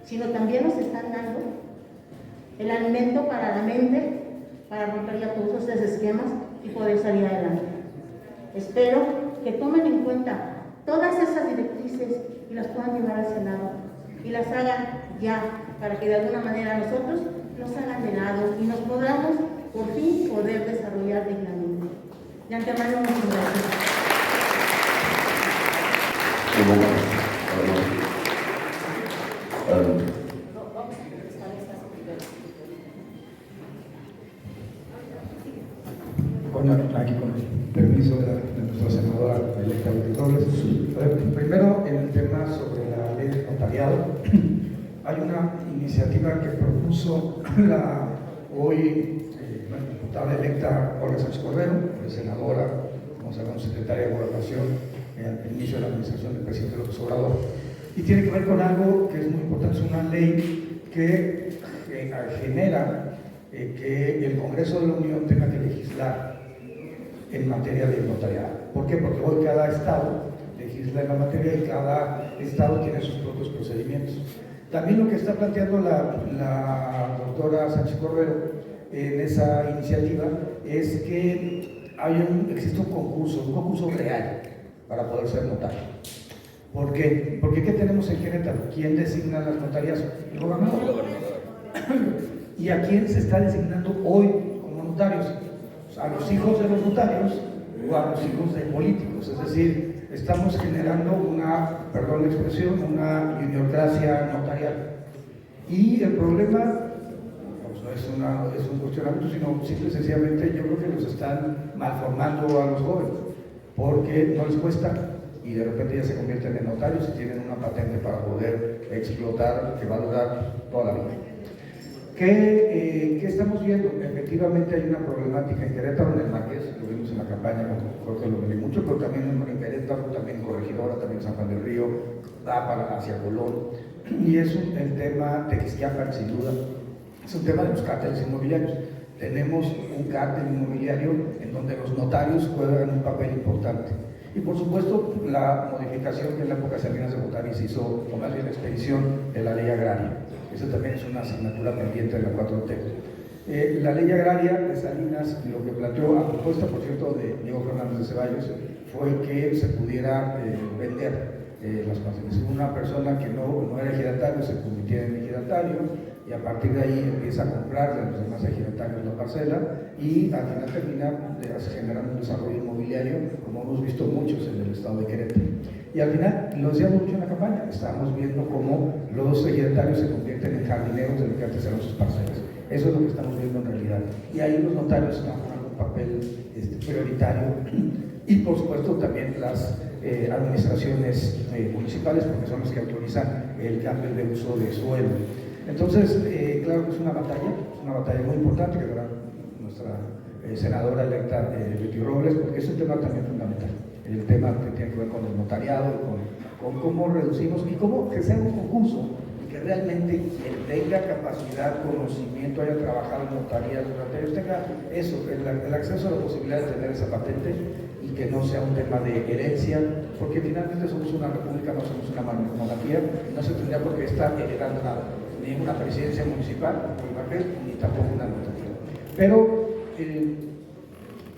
S11: sino también nos están dando el alimento para la mente, para romper ya todos esos esquemas y poder salir adelante. Espero que tomen en cuenta todas esas directrices y las puedan llevar al Senado y las hagan ya, para que de alguna manera nosotros nos hagan de lado y nos podamos por fin poder desarrollar dignamente. De antemano, muchas gracias.
S5: Bueno, aquí con el permiso de nuestra senadora electa de Torres. Primero, en el tema sobre la ley de notariado, hay una iniciativa que propuso la hoy diputada electa Olga Sánchez Cordero, senadora, como sabemos, secretaria de Gobernación al inicio de la administración del presidente López Obrador. Y tiene que ver con algo que es muy importante, es una ley que genera que el Congreso de la Unión tenga que legislar en materia de notariado. ¿Por qué? Porque hoy cada estado legisla en la materia y cada estado tiene sus propios procedimientos. También lo que está planteando la doctora Sánchez Cordero en esa iniciativa es que existe un concurso real para poder ser notario. ¿Por qué? Porque ¿qué tenemos en Querétaro? ¿Quién designa las notarías? El gobernador. ¿Y a quién se está designando hoy como notarios? A los hijos de los notarios o a los hijos de políticos. Es decir, estamos generando perdón la expresión, una juniocracia notarial. Y el problema pues, no es un cuestionamiento, sino simple y sencillamente yo creo que los están malformando a los jóvenes, porque no les cuesta y de repente ya se convierten en notarios y tienen una patente para poder explotar que va a durar toda la vida. ¿Qué estamos viendo? Efectivamente hay una problemática en Querétaro, en el Marqués, lo vimos en la campaña con Jorge Lomelí mucho, pero también en Querétaro, también en Corregidora, también en San Juan del Río, da hacia Colón, y es el tema de Ixquiapan, sin duda, es un tema de los cárteles inmobiliarios. Tenemos un cártel inmobiliario en donde los notarios juegan un papel importante. Y por supuesto, la modificación que en la época de Salinas de Gortari se hizo, o más bien la expedición de la ley agraria. Esa también es una asignatura pendiente de la 4T. La ley agraria de Salinas, lo que planteó, a propuesta, por cierto, de Diego Fernández de Ceballos, fue que se pudiera vender las parcelas. Una persona que no era ejidatario se convirtiera en ejidatario, y a partir de ahí empieza a comprarle a los demás ejidatarios la parcela y al final termina generando un desarrollo inmobiliario, como hemos visto muchos en el estado de Querétaro. Y al final, lo decíamos mucho en la campaña, estamos viendo cómo los ejidatarios se convierten en jardineros de lo que antes eran sus parcelas. Eso es lo que estamos viendo en realidad. Y ahí los notarios están jugando un papel prioritario y por supuesto también las administraciones municipales, porque son los que autorizan el cambio de uso de suelo. Entonces, claro que es una batalla muy importante que dará nuestra senadora electa Betty Robles, porque es un tema también fundamental, el tema que tiene que ver con el notariado, con cómo reducimos y cómo que sea un concurso y que realmente quien tenga capacidad, conocimiento, haya trabajado en notarías, tenga eso, el acceso a la posibilidad de tener esa patente y que no sea un tema de herencia, porque finalmente somos una república, no somos una monarquía, no se tendría por qué estar heredando nada, ni una presidencia municipal, ni tampoco una notaría. Pero,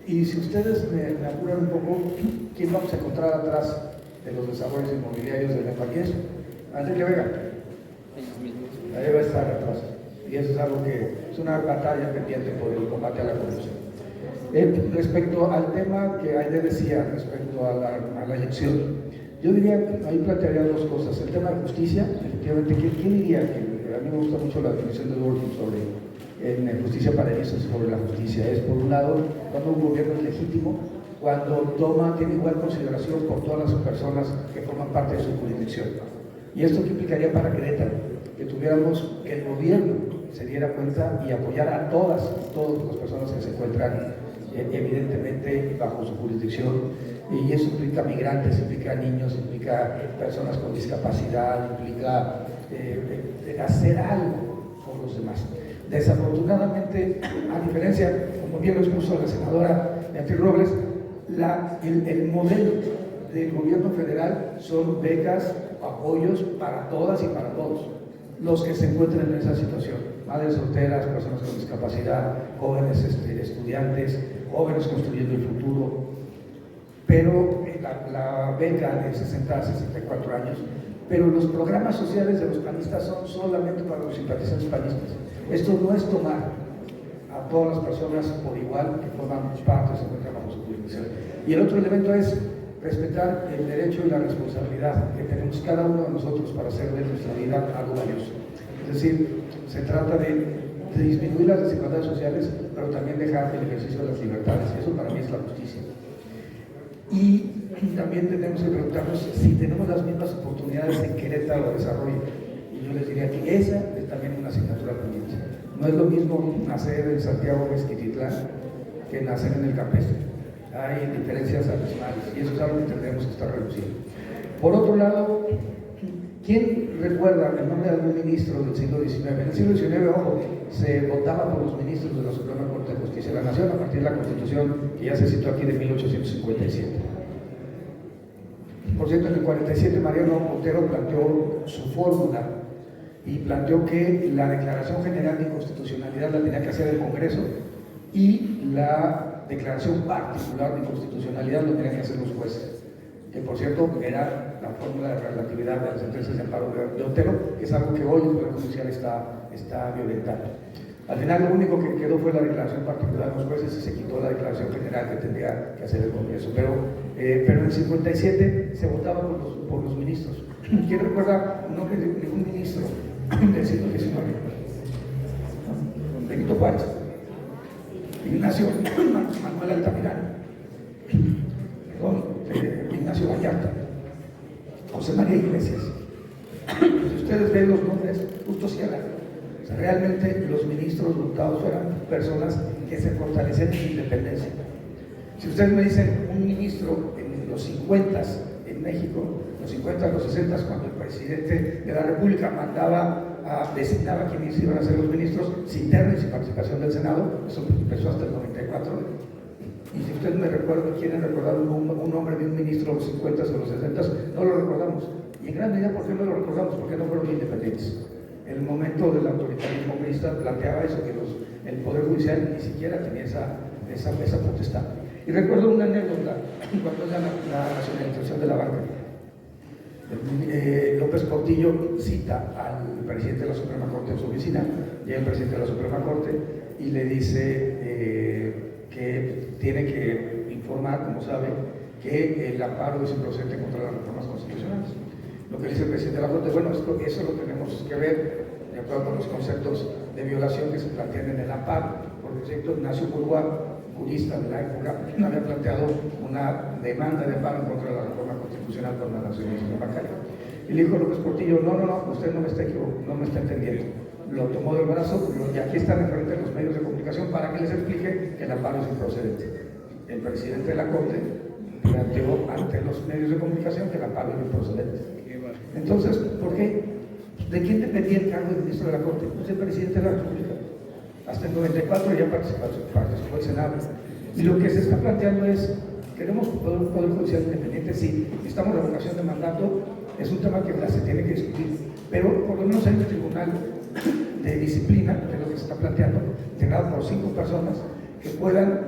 S5: y si ustedes me apuran un poco, ¿quién vamos a encontrar atrás de los desarrollos inmobiliarios de Lembaqués? Enrique Vega. Ahí va a estar atrás. Y eso es algo que es una batalla pendiente por el combate a la corrupción. Respecto al tema que Aide decía, respecto a la elección, yo diría, ahí plantearía dos cosas. El tema de justicia, efectivamente, ¿quién diría que a mí me gusta mucho la definición de Dworkin en Justicia para Ellos sobre la justicia? Es, por un lado, cuando un gobierno es legítimo, cuando tiene igual consideración por todas las personas que forman parte de su jurisdicción. ¿Y esto qué implicaría para Querétaro? Que tuviéramos, que el gobierno se diera cuenta y apoyara a todas las personas que se encuentran evidentemente bajo su jurisdicción, y eso implica migrantes, implica niños, implica personas con discapacidad, implica hacer algo por los demás. Desafortunadamente, a diferencia, como bien lo expuso la senadora Beatriz Robles, el modelo del gobierno federal son becas, apoyos para todas y para todos los que se encuentren en esa situación: madres solteras, personas con discapacidad, jóvenes estudiantes, jóvenes construyendo el futuro. Pero la beca de 60 a 64 años, pero los programas sociales de los panistas son solamente para los simpatizantes panistas. Esto no es tomar a todas las personas por igual que forman parte, se encuentran bajo su jurisdicción. Y el otro elemento es respetar el derecho y la responsabilidad que tenemos cada uno de nosotros para hacer de nuestra vida algo valioso. Es decir, se trata de disminuir las desigualdades sociales, pero también dejar el ejercicio de las libertades. Eso para mí es la justicia. Y también tenemos que preguntarnos si tenemos las mismas oportunidades en Querétaro de desarrollo. Y yo les diría que esa es también una asignatura pendiente. No es lo mismo nacer en Santiago Mezquititlán que nacer en el Campestre. Hay diferencias abismales y eso es algo que tendremos que estar reduciendo. Por otro lado, ¿quién recuerda el nombre de algún ministro del siglo XIX? En el siglo XIX, ojo, se votaba por los ministros de la Suprema Corte de Justicia de la Nación a partir de la Constitución que ya se citó aquí de 1857. Por cierto, en el 47 Mariano Otero planteó su fórmula y planteó que la Declaración General de Inconstitucionalidad la tenía que hacer el Congreso y la Declaración Particular de Inconstitucionalidad lo tenían que hacer los jueces. Que por cierto era la fórmula de relatividad de las sentencias de amparo de Otero, que es algo que hoy el Poder Judicial está violentando. Al final lo único que quedó fue la declaración particular de los jueces y se quitó la declaración general que tendría que hacer el Congreso. Pero en el 57 se votaba por los ministros. ¿Quién recuerda un nombre de ningún ministro del siglo XIX? Benito Juárez, Ignacio Manuel Altamirano, Ignacio Vallarta, José María Iglesias. Si ustedes ven los nombres, justo Sierra. O sea, realmente los ministros votados eran personas que se fortalecían en su independencia. Si ustedes me dicen un ministro en los 50 en México, los 50, los 60, cuando el presidente de la República designaba quiénes iban a ser los ministros, sin término y sin participación del Senado, eso empezó hasta el 94. Y si ustedes me recuerdan, quieren recordar un nombre de un ministro de los 50 o los 60, no lo recordamos. Y en gran medida, ¿por qué no lo recordamos? Porque no fueron independientes. En el momento del autoritarismo comunista planteaba eso, que el Poder Judicial ni siquiera tenía esa potestad. Y recuerdo una anécdota cuando es la nacionalización de la banca. López Portillo cita al presidente de la Suprema Corte en su oficina, llega el presidente de la Suprema Corte y le dice que tiene que informar, como sabe, que el amparo es improcedente contra las reformas constitucionales. Lo que dice el presidente de la Corte, bueno, eso lo tenemos que ver de acuerdo con los conceptos de violación que se plantean en el amparo. Por ejemplo, Ignacio Burguá, jurista de la época, había planteado una demanda de amparo en contra de la reforma constitucional por la nacionalización bancaria. Y le dijo López Portillo, no, usted no me está equivocando, no me está entendiendo. Lo tomó del brazo y aquí están enfrente de los medios de comunicación para que les explique que el amparo es improcedente. El presidente de la Corte planteó ante los medios de comunicación que el amparo es improcedente. Entonces, ¿por qué? ¿De quién dependía el cargo de ministro de la Corte? Pues el presidente de la República. Hasta el 94 ya participó el Senado. Y lo que se está planteando es, queremos un poder judicial independiente, sí, necesitamos revocación de mandato, es un tema que se tiene que discutir, pero por lo menos hay un tribunal de disciplina, que es lo que se está planteando, integrado por 5 personas, que puedan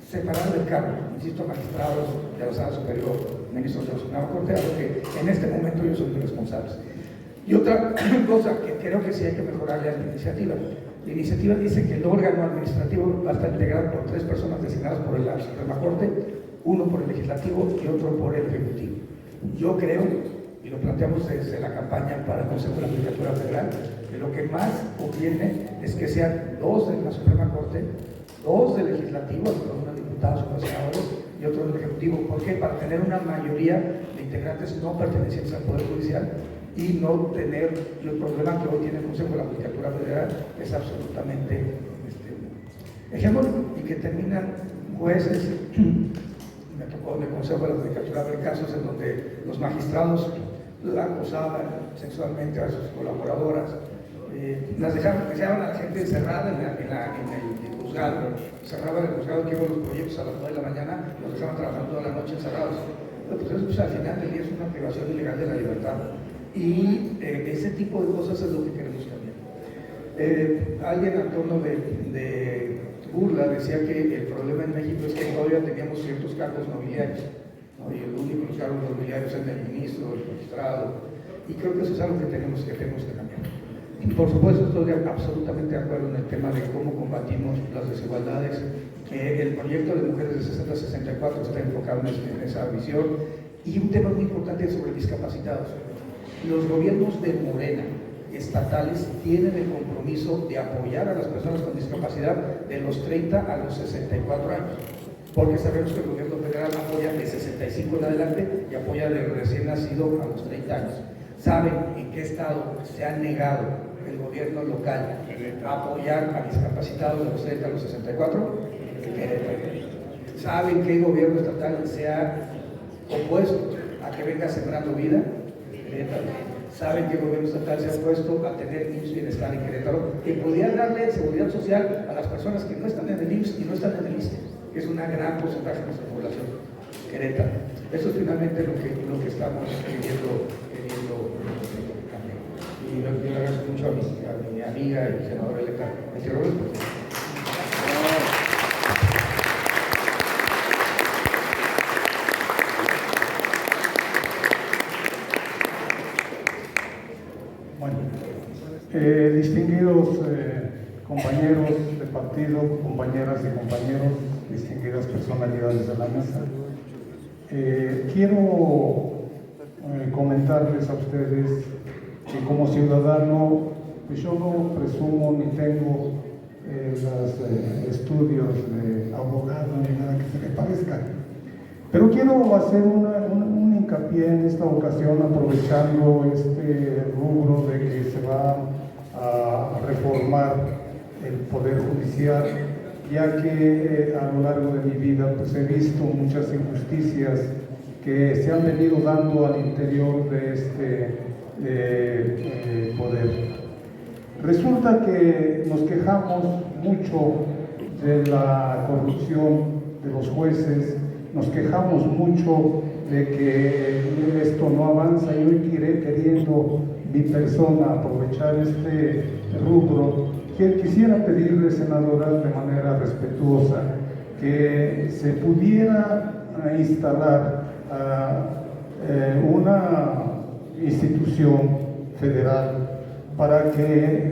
S5: separar del cargo, insisto, magistrados de la Sala Superior, ministros de la Suprema Corte, a lo que en este momento ellos son responsables. Y otra cosa que creo que sí hay que mejorarle a la iniciativa. La iniciativa dice que el órgano administrativo va a estar integrado por 3 personas designadas por la Suprema Corte, 1 por el Legislativo y otro por el Ejecutivo. Yo creo, y lo planteamos desde la campaña para el Consejo de la Judicatura Federal, que lo que más conviene es que sean 2 de la Suprema Corte, 2 del Legislativo, unos diputados, unos senadores y otro del Ejecutivo. ¿Por qué? Para tener una mayoría de integrantes no pertenecientes al Poder Judicial y no tener el problema que hoy tiene el Consejo de la Judicatura Federal, que es absolutamente hegemónico, y que terminan jueces. Me tocó en el Consejo de la Judicatura ver casos en donde los magistrados acosaban sexualmente a sus colaboradoras, dejaban a la gente encerrada en el juzgado, cerraban el juzgado, que iban los proyectos a las 9 de la mañana, los dejaban trabajando toda la noche encerrados. Pues eso, al final del día, es una privación ilegal de la libertad. Y ese tipo de cosas es lo que queremos cambiar. Alguien a tono de burla decía que el problema en México es que todavía teníamos ciertos cargos nobiliarios, ¿no? Y el único cargo nobiliario es el del ministro, el magistrado, y creo que eso es algo que tenemos que cambiar. Y por supuesto estoy absolutamente de acuerdo en el tema de cómo combatimos las desigualdades. El proyecto de Mujeres de 60 a 64 está enfocado en esa visión, y un tema muy importante sobre discapacitados. Los gobiernos de Morena estatales tienen el compromiso de apoyar a las personas con discapacidad de los 30 a los 64 años, porque sabemos que el gobierno federal apoya de 65 en adelante y apoya de recién nacido a los 30 años. ¿Saben en qué estado se ha negado el gobierno local a apoyar a discapacitados de los 30 a los 64? ¿Saben qué gobierno estatal se ha opuesto a que venga Sembrando Vida? ¿Saben que el gobierno estatal se ha puesto a tener IMSS Bienestar en Querétaro, que podría darle seguridad social a las personas que no están en el IMSS y no están en el ISSSTE, que es un gran porcentaje de nuestra población? Querétaro. Eso es finalmente lo que estamos queriendo cambiar. Y yo le agradezco mucho a mi amiga y senadora electa, Robles.
S12: Distinguidos compañeros de partido, compañeras y compañeros, distinguidas personalidades de la mesa, quiero comentarles a ustedes que como ciudadano, pues yo no presumo ni tengo los estudios de abogado ni nada que se le parezca, pero quiero hacer un hincapié en esta ocasión, aprovechando este rubro de que se va a reformar el Poder Judicial, ya que a lo largo de mi vida pues he visto muchas injusticias que se han venido dando al interior de este poder. Resulta que nos quejamos mucho de la corrupción de los jueces, nos quejamos mucho de que esto no avanza, y hoy queriendo mi persona aprovechar este rubro, que quisiera pedirle, senadora, de manera respetuosa, que se pudiera instalar una institución federal para que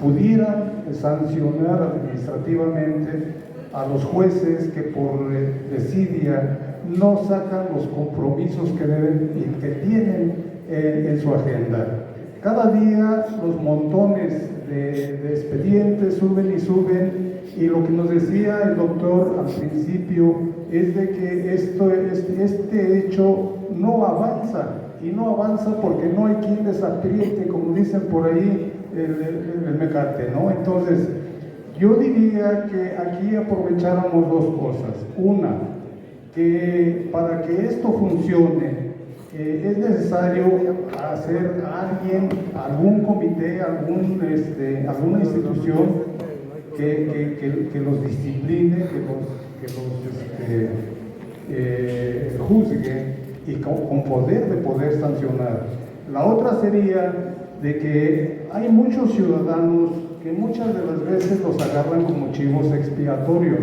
S12: pudieran sancionar administrativamente a los jueces que por desidia no sacan los compromisos que deben y que tienen en su agenda. Cada día los montones de expedientes suben y suben, y lo que nos decía el doctor al principio es de que este hecho no avanza, y no avanza porque no hay quien les apriete, como dicen por ahí, el mecate, ¿no? Entonces, yo diría que aquí aprovecháramos dos cosas. Una, que para que esto funcione, es necesario hacer algún comité, alguna institución que los discipline, que los juzgue y con poder sancionar. La otra sería de que hay muchos ciudadanos que muchas de las veces los agarran como chivos expiatorios,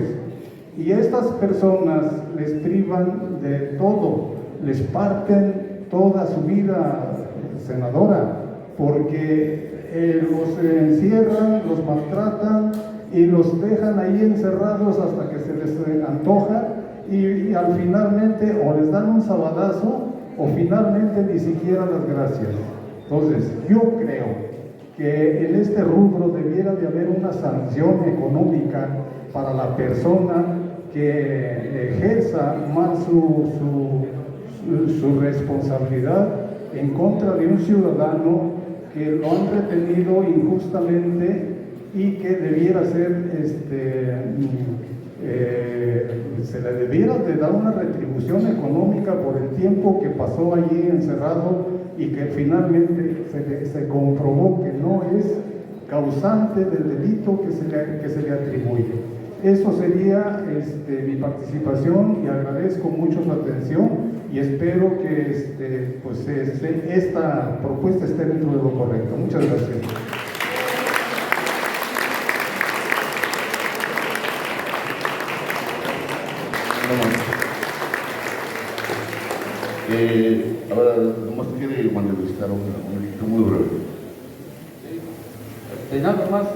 S12: y estas personas les privan de todo, les parten toda su vida, senadora, porque los encierran, los maltratan y los dejan ahí encerrados hasta que se les antoja, y al finalmente o les dan un sabadazo o finalmente ni siquiera las gracias. Entonces, yo creo que en este rubro debiera de haber una sanción económica para la persona que ejerza mal su responsabilidad en contra de un ciudadano que lo han retenido injustamente y que debiera ser, se le debiera de dar una retribución económica por el tiempo que pasó allí encerrado y que finalmente se comprobó que no es causante del delito que se le atribuye. Eso sería mi participación, y agradezco mucho su atención y espero que esta propuesta esté dentro de lo correcto. Muchas gracias.
S9: Ahora, nomás quiere manifestar un grito muy breve.
S13: Nada más,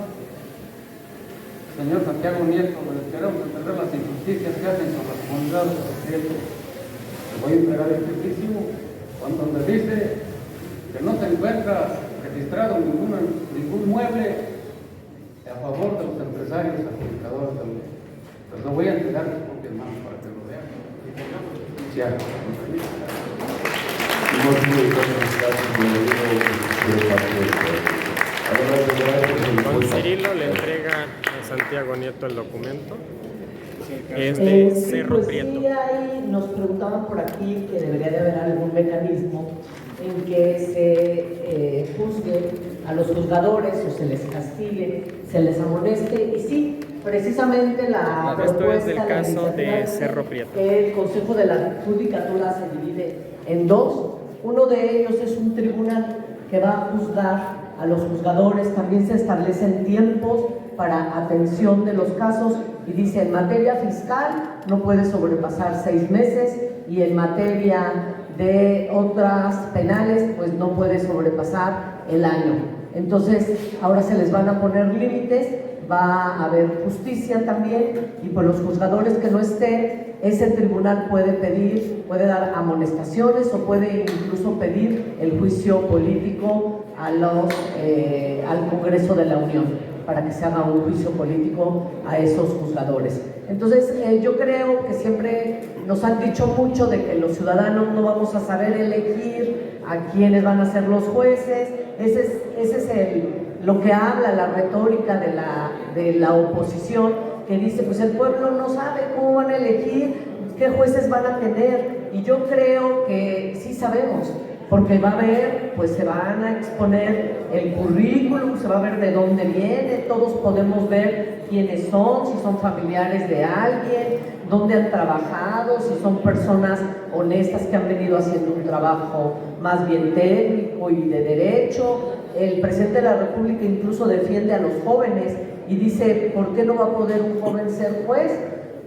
S13: señor Santiago Nieto, les queremos entender las injusticias que hacen con las comunidades sociales. Le voy a entregar el testimonio donde dice que no se encuentra registrado ningún mueble a favor de los empresarios adjudicadores también. Pues lo voy a entregar a sus propias manos para que lo vean. Ya.
S1: Don Cirilo le entrega a Santiago Nieto el documento. Es de Cerro
S10: pues
S1: Prieto.
S10: Sí, ahí nos preguntaban por aquí que debería de haber algún mecanismo en que se juzgue a los juzgadores o se les castigue, se les amoneste, y sí, precisamente la
S1: Esto
S10: propuesta
S1: es del caso de Cerro Prieto.
S10: que el Consejo de la Judicatura se divide en dos. Uno de ellos es un tribunal que va a juzgar a los juzgadores. También se establecen tiempos para atención de los casos, y dice: en materia fiscal no puede sobrepasar 6 meses, y en materia de otras penales pues no puede sobrepasar el año. Entonces ahora se les van a poner límites, va a haber justicia también, y por los juzgadores que no estén, ese tribunal puede dar amonestaciones o puede incluso pedir el juicio político al Congreso de la Unión, para que se haga un juicio político a esos juzgadores. Entonces, yo creo que siempre nos han dicho mucho de que los ciudadanos no vamos a saber elegir a quiénes van a ser los jueces. Ese es lo que habla la retórica de la oposición, que dice: pues el pueblo no sabe cómo van a elegir, qué jueces van a tener. Y yo creo que sí sabemos, porque va a haber, pues se van a exponer el currículum, se va a ver de dónde viene, todos podemos ver quiénes son, si son familiares de alguien, dónde han trabajado, si son personas honestas que han venido haciendo un trabajo más bien técnico y de derecho. El presidente de la República incluso defiende a los jóvenes y dice: ¿por qué no va a poder un joven ser juez?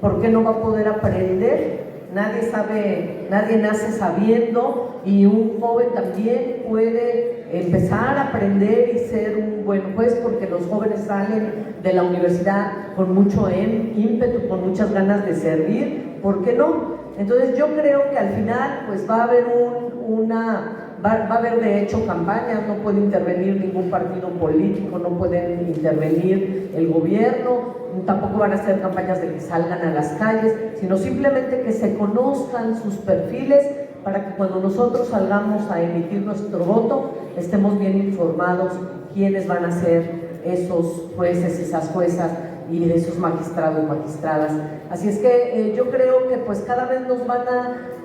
S10: ¿Por qué no va a poder aprender nadie nace sabiendo, y un joven también puede empezar a aprender y ser un buen juez, porque los jóvenes salen de la universidad con mucho ímpetu, con muchas ganas de servir, ¿por qué no? Entonces yo creo que al final pues va a haber va a haber de hecho campañas, no puede intervenir ningún partido político, no pueden intervenir el gobierno, tampoco van a hacer campañas de que salgan a las calles, sino simplemente que se conozcan sus perfiles para que cuando nosotros salgamos a emitir nuestro voto estemos bien informados quiénes van a ser esos jueces, esas juezas y esos magistrados, magistradas. Así es que yo creo que pues cada vez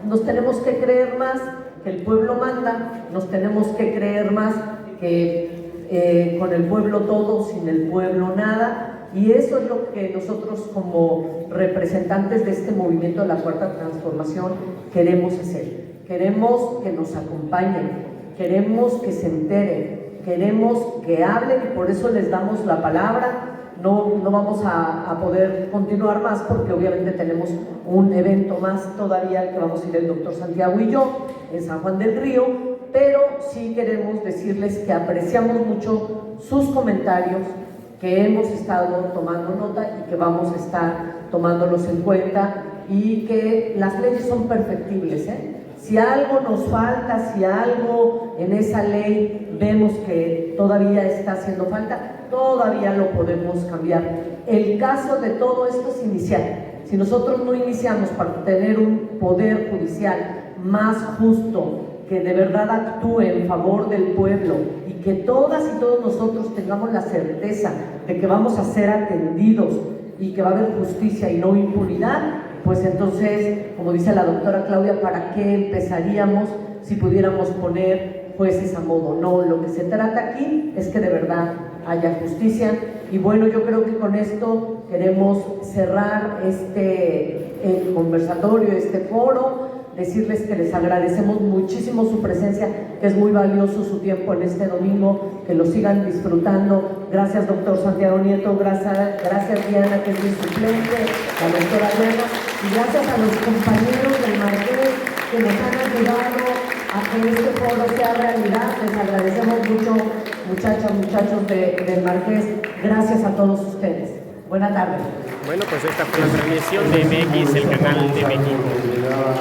S10: nos tenemos que creer más que el pueblo manda, nos tenemos que creer más que con el pueblo todo, sin el pueblo nada, y eso es lo que nosotros como representantes de este movimiento de la Cuarta Transformación queremos hacer. Queremos que nos acompañen, queremos que se enteren, queremos que hablen, y por eso les damos la palabra. No vamos a poder continuar más porque obviamente tenemos un evento más todavía al que vamos a ir el doctor Santiago y yo en San Juan del Río, pero sí queremos decirles que apreciamos mucho sus comentarios, que hemos estado tomando nota y que vamos a estar tomándolos en cuenta, y que las leyes son perfectibles, Si algo nos falta, si algo en esa ley vemos que todavía está haciendo falta, todavía lo podemos cambiar. El caso de todo esto es iniciar. Si nosotros no iniciamos para tener un poder judicial más justo, que de verdad actúe en favor del pueblo, y que todas y todos nosotros tengamos la certeza de que vamos a ser atendidos y que va a haber justicia y no impunidad, pues entonces, como dice la doctora Claudia, ¿para qué empezaríamos si pudiéramos poner jueces a modo? No, lo que se trata aquí es que de verdad haya justicia. Y bueno, yo creo que con esto queremos cerrar el conversatorio, este foro, decirles que les agradecemos muchísimo su presencia, que es muy valioso su tiempo en este domingo, que lo sigan disfrutando. Gracias, doctor Santiago Nieto, gracias Diana, que es mi suplente, la doctora Diana, y gracias a los compañeros del Marqués que nos han ayudado a que este foro sea realidad. Les agradecemos mucho, muchachos del Marqués. Gracias a todos ustedes. Buena tarde.
S1: Bueno, pues esta fue la transmisión de MX, el canal de México.